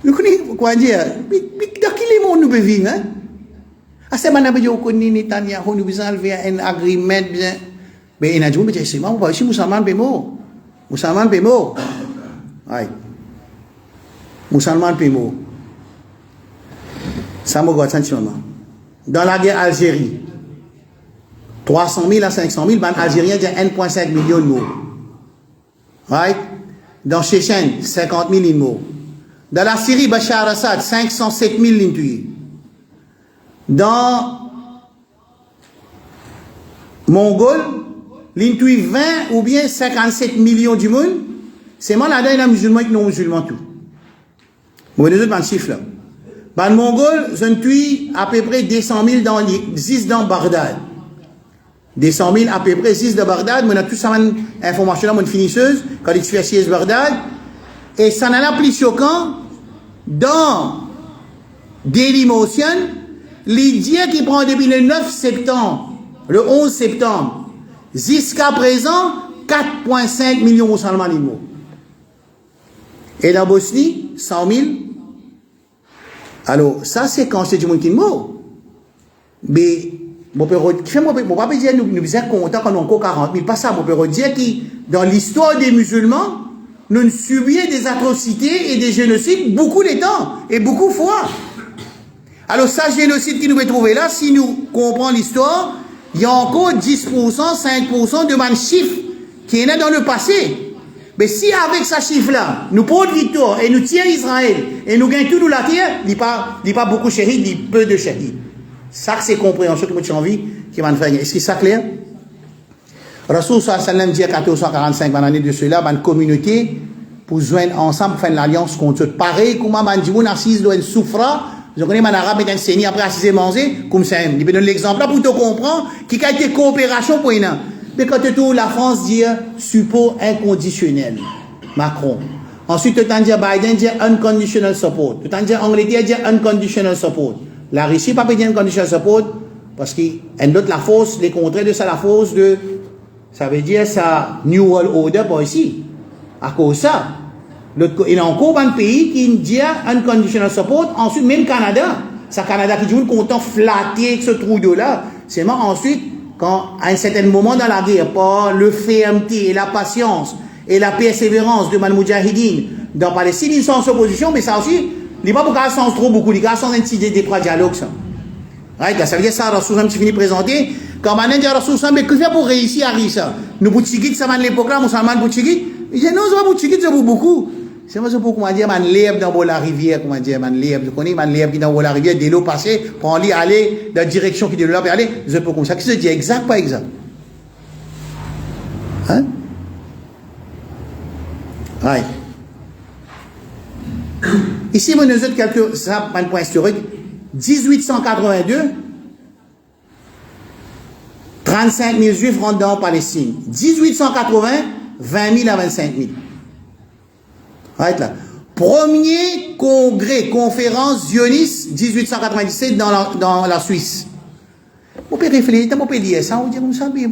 Vous connaissez quoi dire? Dans quel monde nous vivons, hein? Ah, c'est maintenant que nous connaissons Netanyahu, nous avons enlevé un agreement, mais il a dit, mais c'est moi, on va ici, Moussalman Pémo. Moussalman Pémo. Aïe. Moussalman Pémo. Ça me regarde sentiment. Dans la guerre Algérie, 300 000 à 500 000, les Algériens disent 1,5 million de morts. Right? Dans Tchétchène, 50 000 morts. Dans la Syrie, Bachar Assad, 507 000 tués. Dans Mongol, ils tuent 20 ou bien 57 millions du monde. C'est moi là-dedans, il y a musulmans et non musulmans tout. Vous voyez les autres chiffres là. Dans le Mongol, ils ont tué à peu près 200 000 dans 10 dans Bagdad. 200 000 à peu près 6 de Bagdad. On a tout ça, information là, mon finisseuse, quand il fait 6 Bagdad. Et ça n'a pas plus choquant, dans Dailymotion, l'idée qui prend depuis le 9 septembre, le 11 septembre, jusqu'à présent, 4,5 millions de musulmans morts. Et la Bosnie, 100 000. Alors, ça, c'est quand c'est du monde qui est mort. Mais, mon père, mon papa dit, nous sommes contents quand on a encore 40 000. Pas ça, mon père dit que dans l'histoire des musulmans, nous subions des atrocités et des génocides beaucoup de temps et beaucoup de fois. Alors, ça, génocide qui nous est trouvé là, si nous comprenons l'histoire, il y a encore 10%, 5% de man chiffre qui est né dans le passé. Mais si avec ce chiffre-là, nous prenons victoire et nous tirons Israël et nous gagnons tout la terre, il n'y a pas beaucoup de chéris, il y a peu de chéris. Ça, c'est compréhension que moi j'ai envie qui va nous faire. Est-ce que c'est clair? Rasoul sallam dit à 1445 années de cela, une communauté pour joindre ensemble, pour faire une alliance contre eux. Pareil, comme on dit, on assise doit souffrir. Je connais mon arabe est enseigné après assiser manger, comme ça. Je vais donner l'exemple là pour te comprendre qui a été coopération pour une. Mais quand tout la France dit support inconditionnel, Macron. Ensuite, tu as dit Biden dit unconditional support. Tu as dit Angleterre dit unconditional support. La Russie pas dire unconditional support parce qu'il y a d'autres la force, les contraires de ça, la force de, ça veut dire ça New World Order pas ici. À cause de ça. Il y a encore un pays qui dit unconditional support. Ensuite, même Canada. C'est Canada qui dit content flatter ce trou de là. C'est moi ensuite. Quand, à un certain moment dans la guerre, par le fermeté et la patience et la persévérance de Moudjahidine dans Palestine, ils sont en opposition, mais ça aussi, il n'y a pas beaucoup de sens trop beaucoup, il y a sens un petit détroit dialogue, ça. Right, ça veut dire ça, Rasoul Sam, qui finit de présenter, quand on dit à Rasoul Sam, mais que faire pour réussir à rire ça? Nous, Boutchigit, ça va l'époque là, Moussalman Boutchigit, il dit non, c'est pas Boutchigit, c'est pour beaucoup. C'est moi, c'est pour comment dire, man, l'herbe dans la rivière, comment dire, man, l'herbe, je connais, man, l'herbe qui dans la rivière, de l'eau passée, pour aller dans la direction qui de l'eau, aller, je peux comme ça. Qu'est-ce que je dis, exact, pas exact? Hein? Ouais. Ici, vous nous autres quelques, ça, un point historique, 1882, 35 000 juifs rentrent dans Palestine. 1880, 20 000 à 25 000. Right là. Premier congrès, conférence zioniste 1897 dans la Suisse. On peut réfléchir, on peut dire ça, on dit comme ça, mais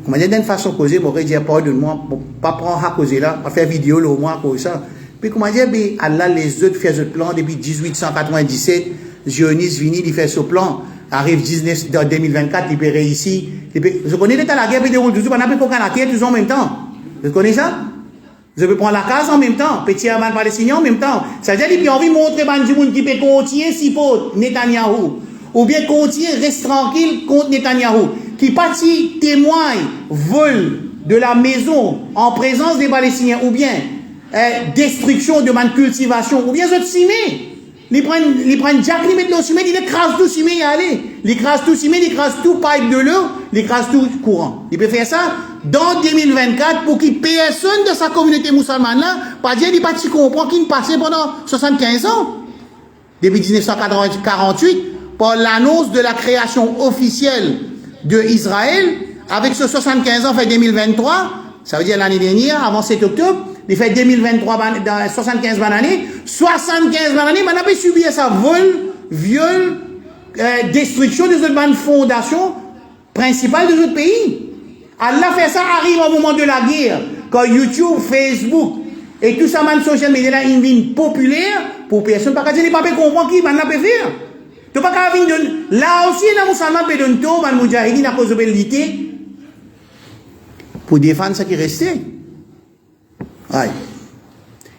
comment dire d'une façon causée, on pourrait dire pardonne-moi, pas prendre à causer là, pas faire vidéo là au moins à cause ça. Puis comment dire, Allah les autres fait ce plan depuis 1897, zioniste vini, il fait ce plan, arrive 2024, il peut réussir. Je connais l'état de la guerre, puis on n'a pas qu'à la terre tous en même temps. Vous connaissez ça? Je peux prendre la case en même temps, petit amal palestinien en même temps. C'est-à-dire qu'il a envie de montrer à du monde qui peut continuer si pote Netanyahou, ou bien continuer reste tranquille contre Netanyahou, qui partit témoigne, vole de la maison en présence des Palestiniens, ou bien destruction de ma cultivation, ou bien je simé. Ils prennent Jack, ils mettent l'eau simé, ils écrasent tout simé, y aller. Ils écrasent tout simé, ils écrasent tout pipe de l'eau, ils écrasent tout courant. Ils peuvent faire ça dans 2024 pour que personne de sa communauté musulmane là, pas dire, il pas si comprend qu'il passait pendant 75 ans. Depuis 1948, par l'annonce de la création officielle de Israël, avec ce 75 ans fait 2023, ça veut dire l'année dernière, avant 7 octobre, il fait 2023, dans 75 années, 75 années, on a subi ça, vol, viol, destruction de cette fondation principale de notre pays. Allah fait ça, arrive au moment de la guerre, quand YouTube, Facebook, et tout ça, man, social media, là, une vie populaire, pour personne, pas qu'à dire, les papiers comprennent qui, man, la peut faire. Tu pas qu'à venir là aussi, dans Moussalman, peut donner tout, man, Moudjahidine, à cause de l'unité, pour défendre ce qui restait. Ouais.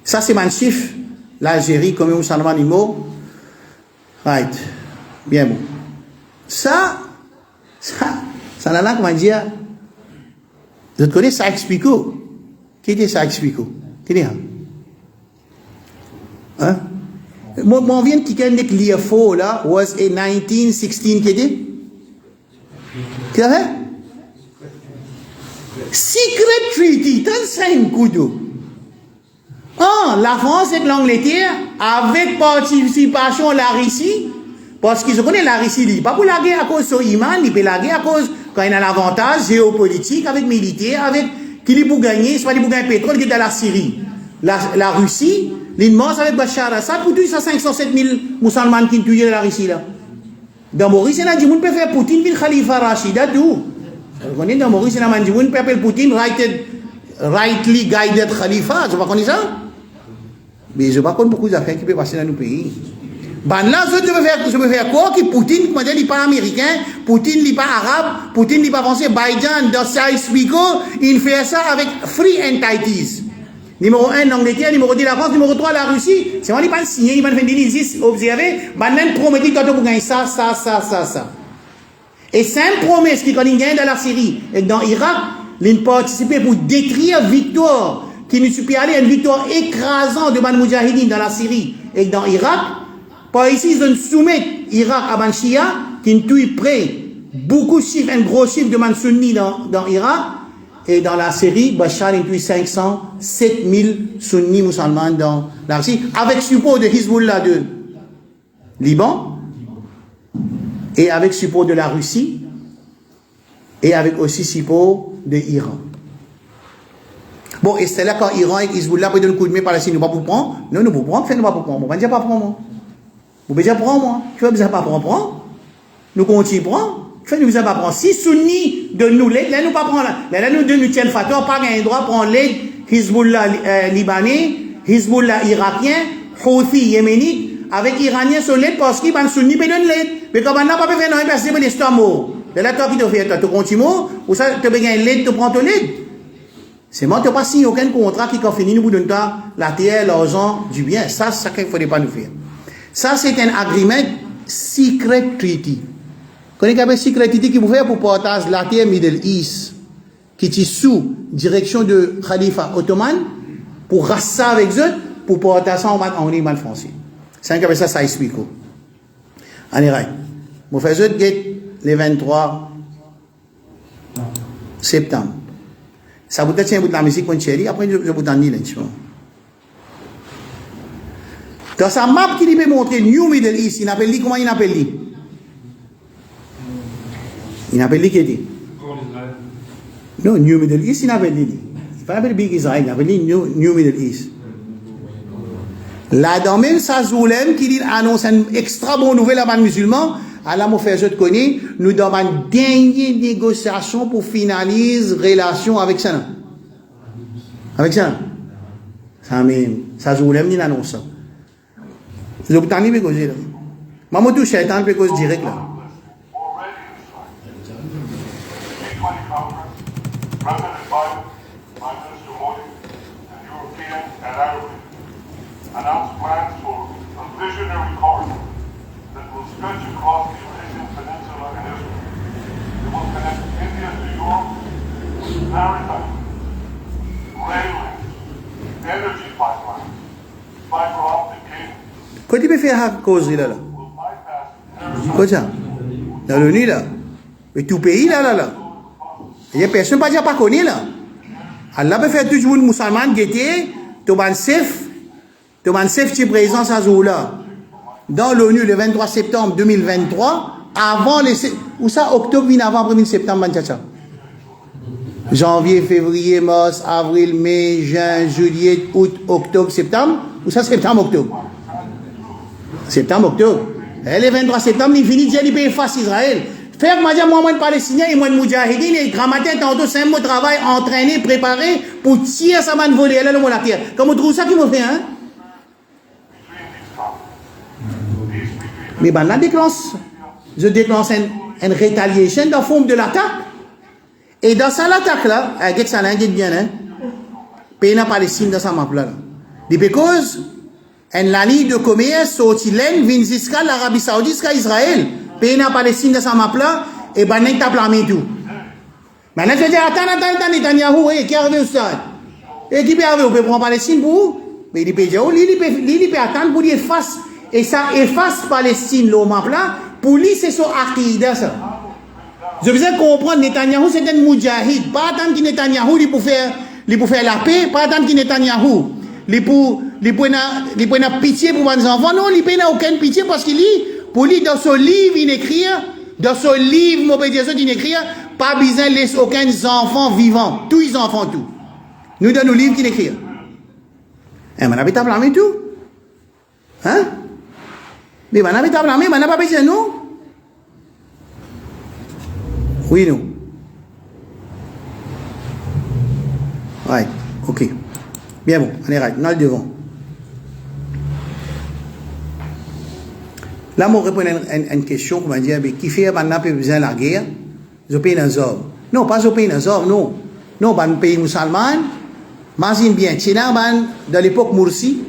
Ça, c'est mon chiffre. L'Algérie, comme vous savez, animaux. Right. Bien bon. Ça n'a pas comment dire. Vous connaissez ça explique où? Qui dit ça explique où? Qui dit ça? Hein? Moi, viens de quitter lire faux là, was a 1916, qui dit? Qui a fait? Secret Treaty, 35 coups d'eau. La France et l'Angleterre, avec participation de la Russie, parce qu'ils se connaissent la Russie, pas pour la guerre à cause de Iman, il peut la guerre à cause quand il a un avantage géopolitique avec militaire, avec qui est pour gagner, c'est pas pour gagner pétrole qui est dans la Syrie. La Russie, l'immense avec Bachar Assad, pour tout ça 507 000 musulmans qui tuent la Russie là. Dans Maurice, il a dit, on peut faire Poutine, puis Khalifa Rashida, tout. Vous connaissez dans Maurice, il a dit, on peut appeler Poutine rightly guided Khalifa, je ne connais pas ça. Mais je ne sais pas beaucoup d'affaires qui peuvent passer dans nos pays. Ben là, je veux faire quoi? Que Poutine, comment dire, il n'est pas américain, Poutine, il n'est pas arabe, Poutine, il n'est pas français, Biden, dans Saïs-Pico, il fait ça avec free entities. Numéro 1, l'Angleterre, numéro 2, la France, numéro 3, la Russie. C'est moi, il n'est pas signé, il va faire des observer, ben là, il promet qu'il doit pour gagner ça. Et c'est une promesse qui, quand il gagne dans la Syrie et dans l'Irak, il participé pour détruire victoire, qui nous supplie aller à une victoire écrasante de Man Moudjahidine dans la Syrie et dans l'Irak. Par ici, ils soumettent l'Irak à Man Shia, qui nous tue près, beaucoup de chiffres, un gros chiffre de Man Sunni dans l'Irak, et dans la Syrie, Bachar nous tue 507 000 Sunnis musulmans dans la Syrie, avec support de Hezbollah de Liban, et avec support de la Russie, et avec aussi support de l'Iran. Bon, et c'est là quand Iran et Hezbollah prennent un coup de main par la Syrie, nous ne pouvons pas prendre. Non, nous ne pouvons pas prendre, nous ne pouvons pas prendre. Vous ne pouvez pas prendre. Vous ne pouvez pas prendre, moi. Tu ne pouvez pas prendre. Nous continuons à prendre. Tu ne pouvez pas prendre. Si Sunni de nous l'aide, là, nous ne pouvons pas prendre. Là, nous deux, nous tiennent facteur, pas un droit à prendre l'aide Hezbollah libanais, Hezbollah irakien, Houthi yéménite, avec Iranien sur l'aide parce qu'ils sont Sunni, mais donnent l'aide. Mais comme on n'a pas fait, non, parce que c'est un mot. De là, toi qui te fais, tu continues, ou ça, tu as besoin de l'aide, tu prends ton l'aide. C'est moi, tu n'as pas signé aucun contrat qui a fini, nous vous donne la terre, l'argent, du bien. Ça, c'est ça qu'il ne faudrait pas nous faire. Ça, c'est un agreement secret treaty. Vous connaissez un secret treaty qui vous fait pour partager la terre Middle East, qui est sous direction de Khalifa ottoman, pour rasser avec eux, pour partager ça en iman français. C'est un peu ça, ça explique. Allez, right. Vous faites eux, les 23 septembre. Ça vous tient un bout de la musique, mon chéri, après je vous donne l'instant. Dans sa map qui peut montrer New Middle East, il appelle comment il appelle lui? Il appelle lui qui dit? Non, New Middle East, il appelle lui. Il ne pas appeler Big Israel, il appelle lui New Middle East. Là, dans même sa Zoulem, qui annonce une extra bonne nouvelle à les musulmans, Allah m'a fait je te connais, nous devons une dernière négociation pour finaliser relation avec ça. Avec ça. Ça même, ça Zoulem, il annonce ça. Je vous t'en dis, mais là. Maman, tout shaitan, peut cause direct là. Announced plans for a visionary corridor that will stretch across the Eurasian Peninsula and Israel. It will connect India to Europe with maritime faire la cause là? will bypass Quoi ça? Dans l'ONU là. Mais tout pays là. Il y a personne pas dire pas connaît là. Allah peut faire toujours une musulmane guetter, tu ban chef qui présence à jour là. Dans l'ONU le 23 septembre 2023, avant les ou ça octobre vient avant 1er septembre banchacha. Janvier, février, mars, avril, mai, juin, juillet, août, octobre, septembre, ou ça septembre, octobre. Septembre, octobre. Et le 23 septembre, il finit de dire qu'il peut face Israël. Faire moi, palestinien et moi, moudjahidine, et grammaire, tantôt, 5 mots de travail, entraîné, préparé, pour tirer sa main voler, là, le mot la terre. Comme on trouve ça qui me fait, hein? Mais ben là, je déclenche une retaliation dans la forme de l'attaque. Et dans cette attaque-là, elle ça là, bien, hein? Pays la Palestine dans sa map-là. Because, la ligne de commerce, sorti l'Inde, vient jusqu'à l'Arabie Saoudite, jusqu'à Israël. Pays la Palestine dans sa map-là, et ben, il tape la main tout. Maintenant, je dis, attends, Netanyahu, qui est arrivé au stade? Et qui peut arriver, on peut prendre Palestine pour vous? Mais il peut dire, il peut attendre pour lui efface. Et ça efface Palestine, le map-là, pour lui, c'est son Aqidah, ça. Je veux comprendre, Netanyahu, c'est un moudjahid. Pas attendre que Netanyahu, il peut faire la paix, pas attendre que Netanyahu, il peut avoir pitié pour les enfants. Non, il peut avoir aucune pitié parce qu'il lit, pour lui, dans son livre, il écrit, dans son livre, Mobédiation, il écrit, pas besoin de laisser aucun enfant vivant. Tous les enfants, tout. Nous, dans nos livres, qu'il écrit. Et on avait blâmé tout. Hein? Mais on avait blâmé, on n'a pas besoin de nous. Oui, non. Ouais, ok. Bien bon, on est right, on a le devant. Là, je réponds à une question, comment dire, qui fait maintenant besoin de la guerre? Je paye dans les hommes. Non, pas je paye dans les hommes, non. Non, dans le pays musulman, imagine bien, dans l'époque Morsi,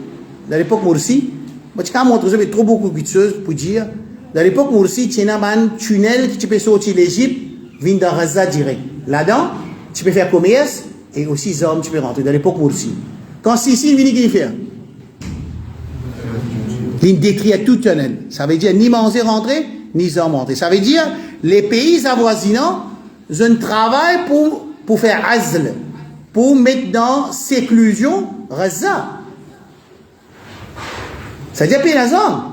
je vais montrer trop beaucoup de choses pour dire, dans l'époque Morsi, il y a un tunnel qui peut sortir de l'Égypte, vient dans Gaza direct. Là-dedans, tu peux faire commerce et aussi les hommes, tu peux rentrer dans l'époque Morsi. Quand Sicile vient, qu'il fait? Il détruit tout le tunnel. Ça veut dire ni manger rentrer, ni hommes rentrer. Ça veut dire les pays avoisinants, je ne travaille pour faire azl, pour mettre dans séclusion Gaza. Ça veut dire payer les hommes.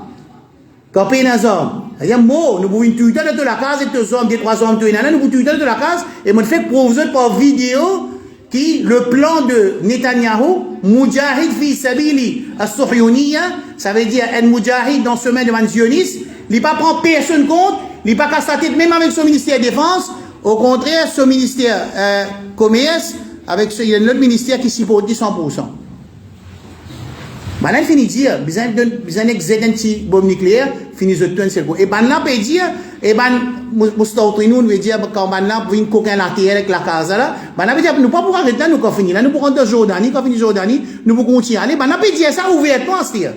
Quand payer les hommes, c'est-à-dire, nous pouvons tuer de la case et deux hommes, des trois hommes, nous pouvons tuer de la case et on fait prouver par vidéo qui le plan de Netanyahu, Mujahid fi sabili as-Suhyuniya, ça veut dire un Mujahid dans ce semaine de zioniste, il ne prend personne compte, il ne pas casse la tête même avec son ministère de défense, au contraire, son ministère commerce, il y a un autre ministère qui s'y porte 100%. Maintenant, il finit de dire, besoin d'un petit bombe nucléaire, finit de tourner sur le coup. Et maintenant, il peut dire, nous veut dire, quand maintenant, vous avez coquin la terre avec la case là, maintenant, il peut dire, nous ne pouvons pas arrêter là, nous pouvons finir là, nous pouvons rentrer en Jordanie, quand finir Jordanie, nous pouvons continuer à aller. Maintenant, il peut dire ça ouvertement, c'est-à-dire.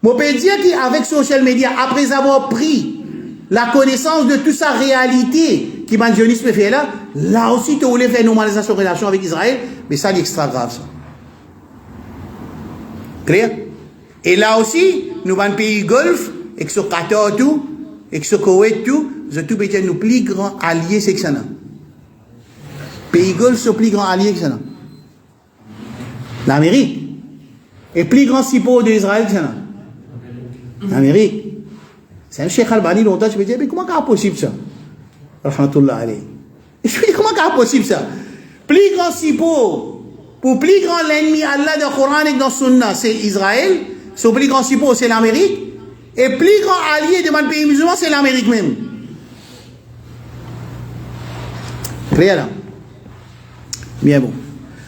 Moi, je peux dire qu'avec social media, après avoir pris la connaissance de toute sa réalité, qui m'a Dionys peut faire là aussi, tu voulais faire une normalisation de relation avec Israël, mais ça, c'est extra grave, ça. Clair? Et là aussi, nous avons un pays Golfe, et que ce Qatar tout, et que ce Koweït tout, c'est tout peut-être nos plus grands alliés, c'est que ça. Pays Golfe, c'est le plus grand allié que ça. L'Amérique. Et plus grand support d'Israël que ça. L'Amérique. C'est un Cheikh Albani, longtemps, je me dis, mais comment c'est possible ça? Rahmatullah alayhi. Je me dis, comment c'est possible ça? Plus grand support. Pour plus grand l'ennemi Allah dans le Coran et dans le Sunna, c'est Israël. Son plus grand support, c'est l'Amérique. Et plus grand allié de mon pays musulman, c'est l'Amérique même. Clair là? Bien bon.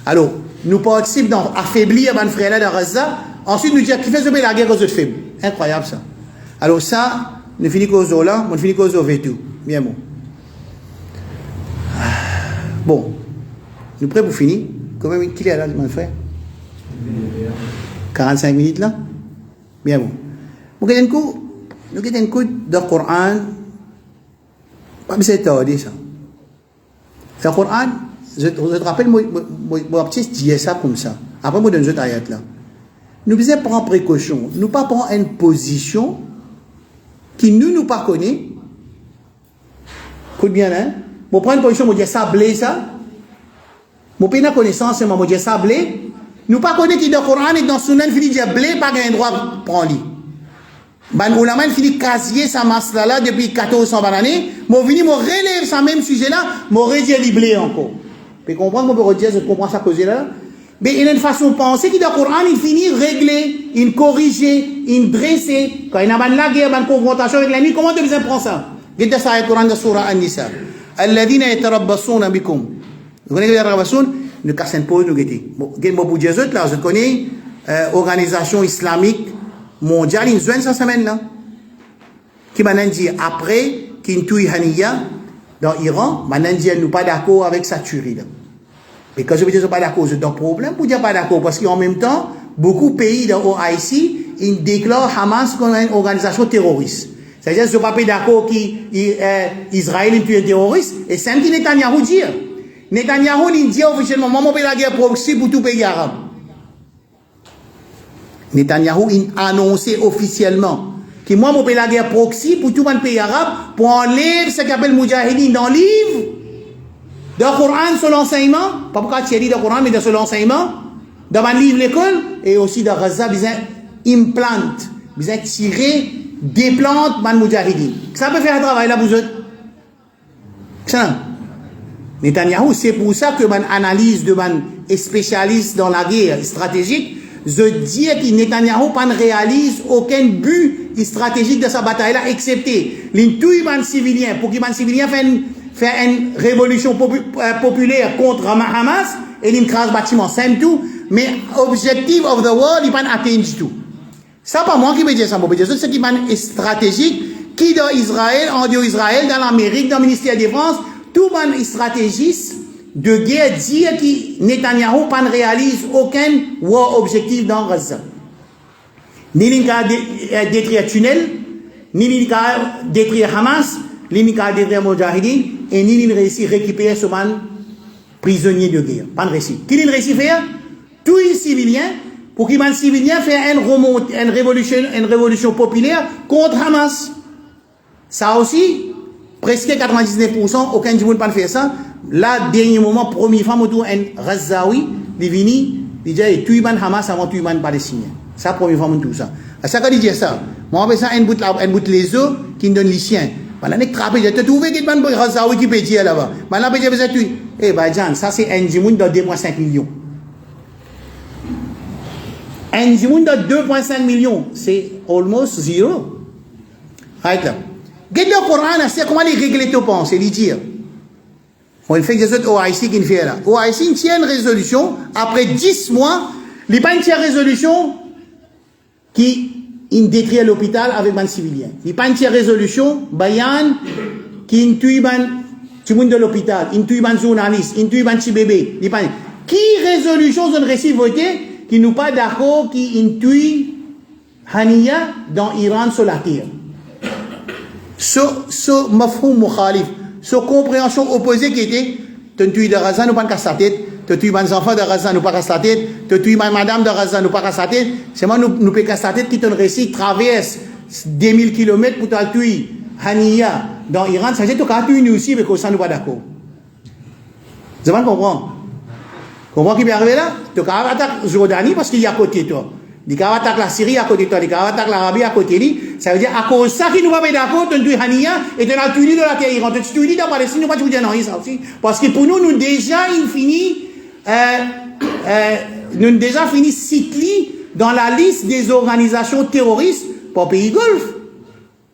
Alors, nous participons dans affaiblir mon frère là dans Gaza. Ensuite, nous dire qui fait la guerre aux autres faibles. Incroyable ça. Alors ça, nous finissons aux là, nous finissons aux vetou. Bien bon. Bon. Nous prêts pour finir? Combien qu'il est là, mon frère? 45 minutes là? Bien bon. Nous avons un coup de Coran. Pas besoin de dire ça. Le Coran, je te rappelle, moi, petit, je dis ça comme ça. Après, moi, je donne une ayat là. nous devons prendre précaution. Nous ne pas prendre une position qui nous pas connaît. Écoute bien, hein? Je prends une position, je dis ça blé, ça. Je n'ai pas connaissance, je dis ça blé. Nous pas connaît qui dans le Coran et dans le Sunan, il dit blé, pas un droit de prendre. Ben, Oulama, il finit casier sa masse là depuis 1400 années. Moi, venu, moi, relève ça même sujet-là, moi, redire les blé encore. Vous comprenez, moi, je redire, je comprends ça cause là. Mais il y a une façon de penser qui dans le Coran, il finit régler, il corriger, il dresser. Quand il y a la guerre, une confrontation avec l'ennemi, comment tu prendre ça? Regardez ça, le Coran de Surah An-Nisa. Alladhina yatarabbasuna bikum. Vous connaissez les yatarabbasuna? Nous cassons une pause, nous guettons. Moi, pour dire là, je connais, organisation islamique mondiale, une cette semaine là. Qui m'a dit, après, qu'il y a Haniya, dans l'Iran, m'a dit, nous pas d'accord avec sa tuerie là. Et quand je veux dire pas d'accord, c'est un problème pour dire pas d'accord, parce qu'en même temps, beaucoup de pays dans l'OIC, ils déclarent Hamas comme une organisation terroriste. C'est-à-dire, je ne suis pas d'accord qu'Israël est un terroriste, et c'est ce que Netanyahu dit. Netanyahu, il dit officiellement, moi, je vais la guerre proxy pour tout pays arabe. Netanyahu, il a annoncé officiellement que moi, je vais la guerre proxy pour tout le pays arabe, pour enlever ce qu'on appelle Moudjahidin dans le livre, dans le Coran, sur l'enseignement, pas pourquoi tu as dit dans le Coran, mais dans sur l'enseignement, dans le livre l'école, et aussi dans Gaza, ils implantent, ils tirer des plantes, man Moudjahidin. Ça peut faire un travail là, vous autres. Ça. Netanyahu, c'est pour ça que man analyse de man spécialiste dans la guerre stratégique, je dis que Netanyahu ne réalise aucun but stratégique de sa bataille-là, excepté l'intuit man civilien, pour qu'il man civilien fait une révolution populaire contre Hamas, et l'écrase bâtiment, c'est tout, mais objective of the world, il pas atteint du tout. Ça, pas moi qui veux dire ça, c'est qui est stratégique, qui dans Israël, en dehors d'Israël, dans l'Amérique, dans le ministère des Défense, tout le monde stratégiste de guerre dit que Netanyahu ne réalise aucun objectif dans Gaza. Ni il a détruire tunnel, ni il a détruire Hamas, ni il a détruire Moudjahidin, et ni il réussit à récupérer ce man prisonnier de guerre. Pas de réussi. Qui il réussit à faire? Tous les civiliens, pour qu'ils les civiliens fassent une révolution populaire contre Hamas. Ça aussi, presque 99%, aucun du monde ne peut faire ça. Là, dernier moment, premier femme autour, un Razaoui, il vient, il dit, tu es Hamas avant tu es Palestinien. Ça, premier femme tout ça. À ça, quand il dit ça, moi, on ça un bout les eaux qui nous donne les chiens. Maintenant, on est trappé, tu as trouvé qu'il y a un Razaoui qui peut dire là-bas. Maintenant, on peut dire, tu eh, ben, Jean, ça, c'est un du monde de 2,5 millions. Un du monde de 2,5 millions, c'est almost zero. Right là. Regarde le Coran, c'est comment il règle tes pensées, il dit. On fait que les OIC qui fait là. OIC tient une résolution, après 10 mois, il n'y a pas une résolution qui détruit l'hôpital avec un civilien. Il n'y a pas une résolution, Bayan, qui tue tout le monde de l'hôpital, qui tue un journaliste, qui tue un petit bébé. Qui résolution sont réussi voter qui nous pas d'accord, qui tue Haniya dans l'Iran sur la terre. Ce mafhum mukhalif, ce compréhension opposée qui était, tu tues de Gaza, nous pas casse la tête, tu tues mes enfants de Gaza, nous pas casse la tête, tu tues ma madame de Gaza, nous pas casse la tête, c'est moi nous pas casse la tête qui te réussi traverse 2000 km pour te tuer Haniya dans l'Iran, ça veut dire que tu as tué nous aussi, mais que ça nous pas d'accord. Vous allez comprendre? Comment qui peut arriver là? Tu as attaqué Jordanie parce qu'il y a à côté de toi. Il y a attaqué la Syrie à côté de toi. Il y a attaqué l'Arabie à côté de lui. Ça veut dire à cause de ça qui nous va pas d'accord, tu as tué Haniya et tu as tué de la terre Iran. Tu as tué dans la Palestine, nous ne pouvons pas dire non, ça aussi. Parce que pour nous, nous déjà fini cycli dans la liste des organisations terroristes pour pays Golfe.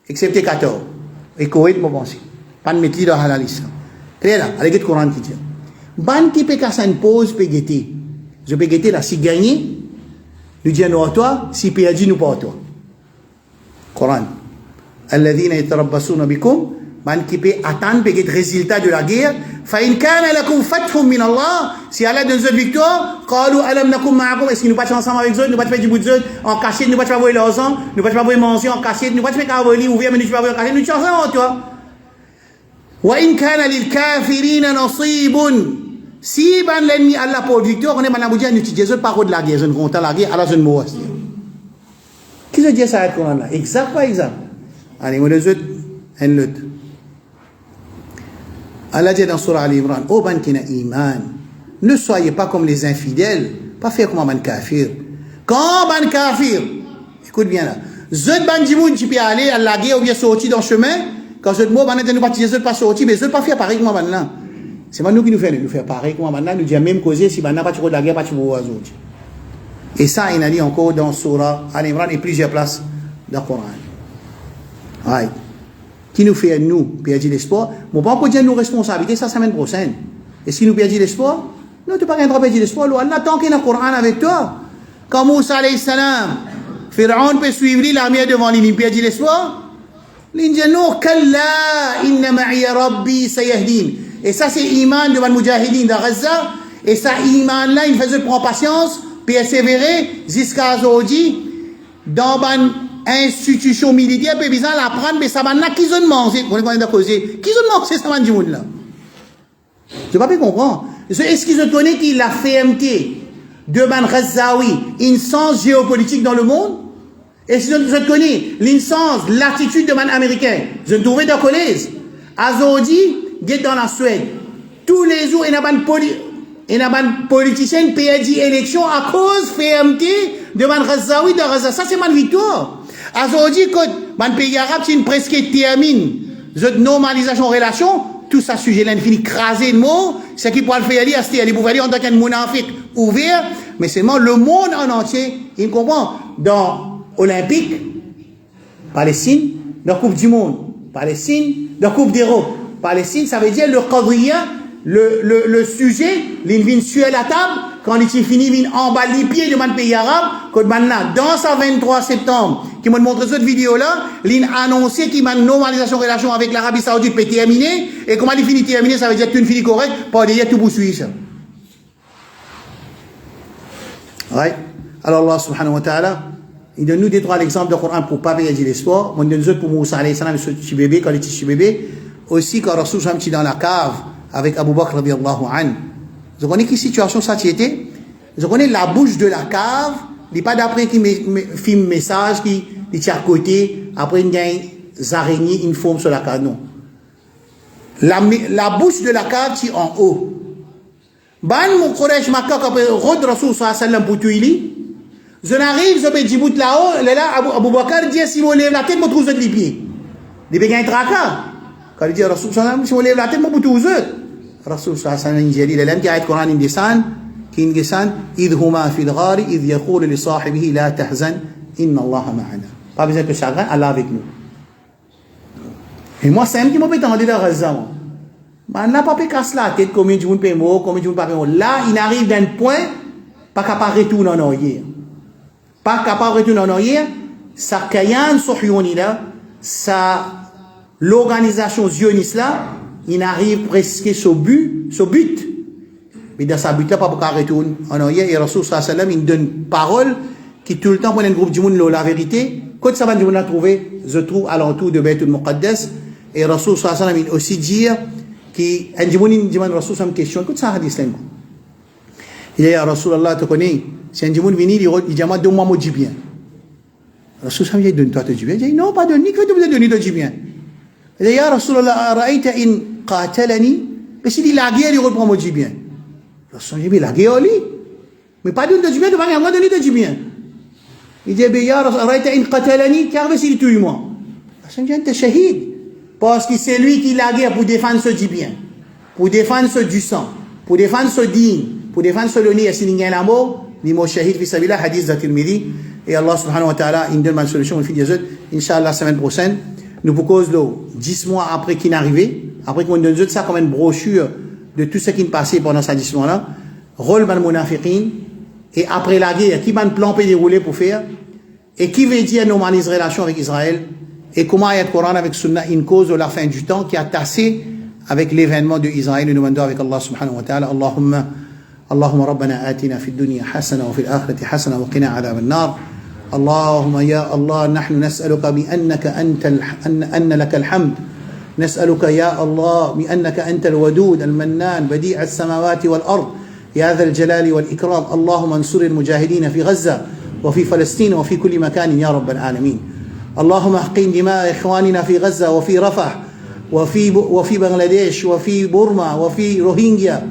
Excepté 14. Et Koweït, moi, pense. Pas de mettre dans la liste. Très là, avec le Coran qui dit. Ban qui peut casser une pause, peut guetter. Je peux guetter là, si gagner, nous disons à toi, si perdu, nous pas à toi. Coran. Alladhina yatarabbasuna bikum, ban qui peut attendre, peut guetter résultat de la guerre. Fa in kana lakum fathun min Allah, si Allah donne une victoire, qalu alam nakum ma'akum, est-ce que nous pas ensemble avec eux, nous pas faire du bout de eux, en cachette, nous pas faire voler l'argent, nous pas faire voler manger en cachette, nous pas faire cavoler ouvert, mais nous pas voler en cachette, nous sommes ensemble avec toi. Wa in kana lil kafirina nasibun. Si l'ennemi a la pour victoire, on est maintenant à nous utiliser par de la guerre, je ne compte la guerre, alors je ne mourrai pas. qui se dit ça avec le Coran là? Exact, pas exact? Allez, on les autres, un autre. Allah dit dans Surah Al-Imran, oh ban qui n'a iman, ne soyez pas comme les infidèles, pas faire comme un ban kafir. Quand ban kafir, écoute bien là, zot ban dimoun qui peut aller à la guerre ou bien sortir dans le chemin, quand zot mot ban nous pas zot pas sortir, mais zot pas faire pareil comme ban là. C'est pas nous qui nous fait pareil comme ban là, nous dit même causer si ban n'a pas de la guerre, pas de autres. Et ça, il a dit encore dans Surah Al-Imran et plusieurs places dans le Coran. Right. Qui nous fait nous perdre l'espoir? Bon, pas pour dire nos responsabilités, ça semaine prochaine. Est-ce qu'il nous perd l'espoir? Non, tu n'as pas perdre l'espoir. Allah tant qu'il y a le Coran avec toi. Quand Moussa alayhi salam, Pharaon peut suivre l'armée devant lui, il perd l'espoir? Il dit non, kalla, inna ma'iya rabbi sayahdin. Et ça, c'est iman devant le Mujahidin de Gaza. Et ça, iman là, il faisait prendre patience, persévérer, jusqu'à aujourd'hui, dans une institution militaire, puis ils la prendre, mais ça va n'a qu'ils ont mangé. Vous connaissez causer. Qu'ils ont mangé, ça va du monde là. Je ne peux pas comprendre. Est-ce qu'ils ont connu qu'il a FMT de Ban Ghazaoui, une sens géopolitique dans le monde? Est-ce qu'ils ont connu l'insens, l'attitude de Man américain? Je ne trouvais dans collège. Aujourd'hui, get dans la Suède. Tous les jours, il y a un politicien qui perd l'élection à cause FMT de Man Ghazaoui de Gaza. Ça, c'est ma victoire. Aujourd'hui, quand man pays arabe, c'est une presque termine. Cette normalisation relation, tout ça sujet là, il finit crasé de mots. Ce qui pourrait le faire aller, c'est aller pour aller en tant qu'un monarchique ouvert, mais seulement le monde en entier, il comprend. Dans Olympique, Palestine, dans Coupe du Monde, Palestine, dans Coupe d'Europe, Palestine, ça veut dire le quadrilla, le sujet, il vient sur la table, quand il finit, il vient en bas les pieds de mon pays arabe, quand maintenant, dans sa 23 septembre, qui m'a montré cette vidéo-là, il a annoncé qu'il y a une normalisation de relation avec l'Arabie Saoudite peut terminer, et comment il finit terminer, ça veut dire que tu une fille correcte, pas dire tout poursuivre ça. Ouais. Alors Allah subhanahu wa ta'ala, il donne nous des trois exemples de Coran pour ne pas perdre l'espoir. On donne d'autres pour Moussa alayhi salam, ce petit bébé, quand il était petit bébé. Aussi, quand Rasul sallam était dans la cave, avec Abu Bakr radiyallahu anhu. Vous connaissez quelle situation ça était? Vous connaissez la bouche de la cave, il n'est pas d'après qui filme message, qui est à côté, après il y a des araignées, une forme sur la cave. Non. La bouche de la cave, c'est en haut. Ban mon Quraysh Makkah, quand Rod Rasul sallam pour tuer, je n'arrive, je vais Djibout là-haut, là, Abu Bakr dit, si vous lèvez la tête, vous trouvez les pieds. Il y a un tracas. Quand il dit Rasul sallam, si vous lèvez la tête, vous trouvez les Rasul sallam, il dit, il y a un Coran indesan, qui indesan, إذ هما في الغار إذ يقول لصاحبه لا تحزن إن الله معنا. Pas besoin de chagrin, Allah avec nous. Et moi, c'est un qui m'a fait entendre dans Gaza. On n'a pas pu casser la tête, combien de gens paient mot, combien de gens paient mot. Là, il arrive d'un point, pas capable de retourner en arrière. Pas capable de retourner en arrière, ça caïne sohyoni là, ça l'organisation zioniste là, il arrive presque au but. Mais dans sa but là, pas pour qu'elle retourne en arrière. Et Rasul sallallahu alayhi wa sallam, il donne parole qui tout le temps prend un groupe du monde la vérité. Quand ça va du monde la trouver, je trouve alentour de Bayt al-Muqaddas. Et Rasul sallallahu alayhi wa sallam, il aussi dire qu'un du monde, il demande Rasul sallallahu question. Écoute ça, hadith là. Il dit, Rasul Allah, tu connais, si un du monde vient, il dit, moi, donne-moi mon du bien. Rasul sallallahu alayhi wa sallam, donne-toi du bien. Il dit, non, pas donne, ni que tu me donnes du bien. Il dit, ya Rasul Allah, ra'ayta in qatalani, mais s'il dit la guerre, il reprend mon du bien. Rasul dit, mais la guerre, mais pas donne du bien, tu vas rien donner du bien. Il dit, ya Rasul, ra'ayta in qatalani, car s'il tue moi. Rasul dit, tu es shahid. Parce que c'est lui qui la guerre pour défendre ce du bien, pour défendre ce du sang, pour défendre ce digne, pour défendre ce l'honneur, s'il y a la mort, ni mon shahid, fi sabila, hadith d'At-Tirmidhi. Et Allah subhanahu wa ta'ala, il donne ma solution, il fait des autres, Inch'Allah, semaine prochaine. Nous proposons 10 mois après qu'il est arrivé, après qu'on donne ça comme une brochure de tout ce qui est passé pendant ces 10 mois-là, rôle man munafiqin, et après la guerre, qui va un plan peut dérouler pour faire, et qui veut dire normaliser les relations avec Israël, et comment ayat Coran avec Sunna, une cause de la fin du temps qui a tassé avec l'événement de Israël. Nous demandons avec Allah subhanahu wa ta'ala, اللهم ربنا آتنا في الدنيا حسنة وفي الآخرة حسنة وقنا عذاب النار. اللهم يا الله نحن نسألك بأنك أن لك الحمد. نسألك يا الله بأنك أنت الودود المنان بديع السماوات والأرض يا ذا الجلال والإكرام. اللهم انصر المجاهدين في غزة وفي فلسطين وفي كل مكان يا رب العالمين. اللهم احقن دماء إخواننا في غزة وفي رفح وفي بنغلاديش وفي بورما وفي روهينجيا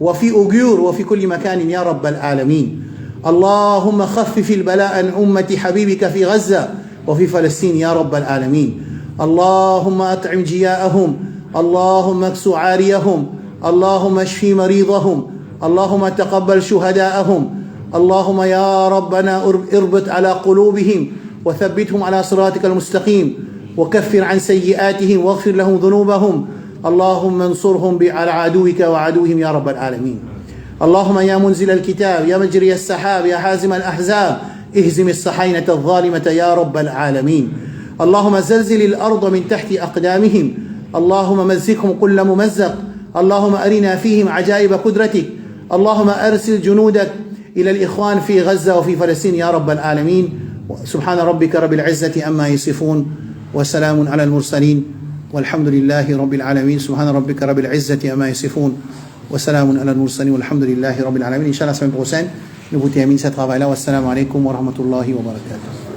وفي أوغور وفي كل مكان يا رب العالمين. اللهم خفف البلاء عن أمة حبيبك في غزة وفي فلسطين يا رب العالمين. اللهم أطعم جياءهم، اللهم اكسو عاريهم، اللهم اشفي مريضهم، اللهم تقبل شهداءهم. اللهم يا ربنا اربط على قلوبهم وثبتهم على صراطك المستقيم، وكفر عن سيئاتهم واغفر لهم ذنوبهم. اللهم انصرهم على عدوك وعدوهم يا رب العالمين. اللهم يا منزل الكتاب، يا مجري السحاب، يا حازم الأحزاب، اهزم الصحينة الظالمة يا رب العالمين. اللهم زلزل الأرض من تحت أقدامهم، اللهم مزقهم كل ممزق. اللهم أرنا فيهم عجائب قدرتك. اللهم أرسل جنودك إلى الإخوان في غزة وفي فلسطين يا رب العالمين. سبحان ربك رب العزة عما يصفون وسلام على المرسلين والحمد لله رب العالمين. سبحان ربك رب العزة عما يصفون وسلام على المرسلين والحمد لله رب العالمين. Inch'Allah, la semaine prochaine, nous vous terminons ce travail-là. Wassalamu alaikum wa rahmatullahi wa barakatuh.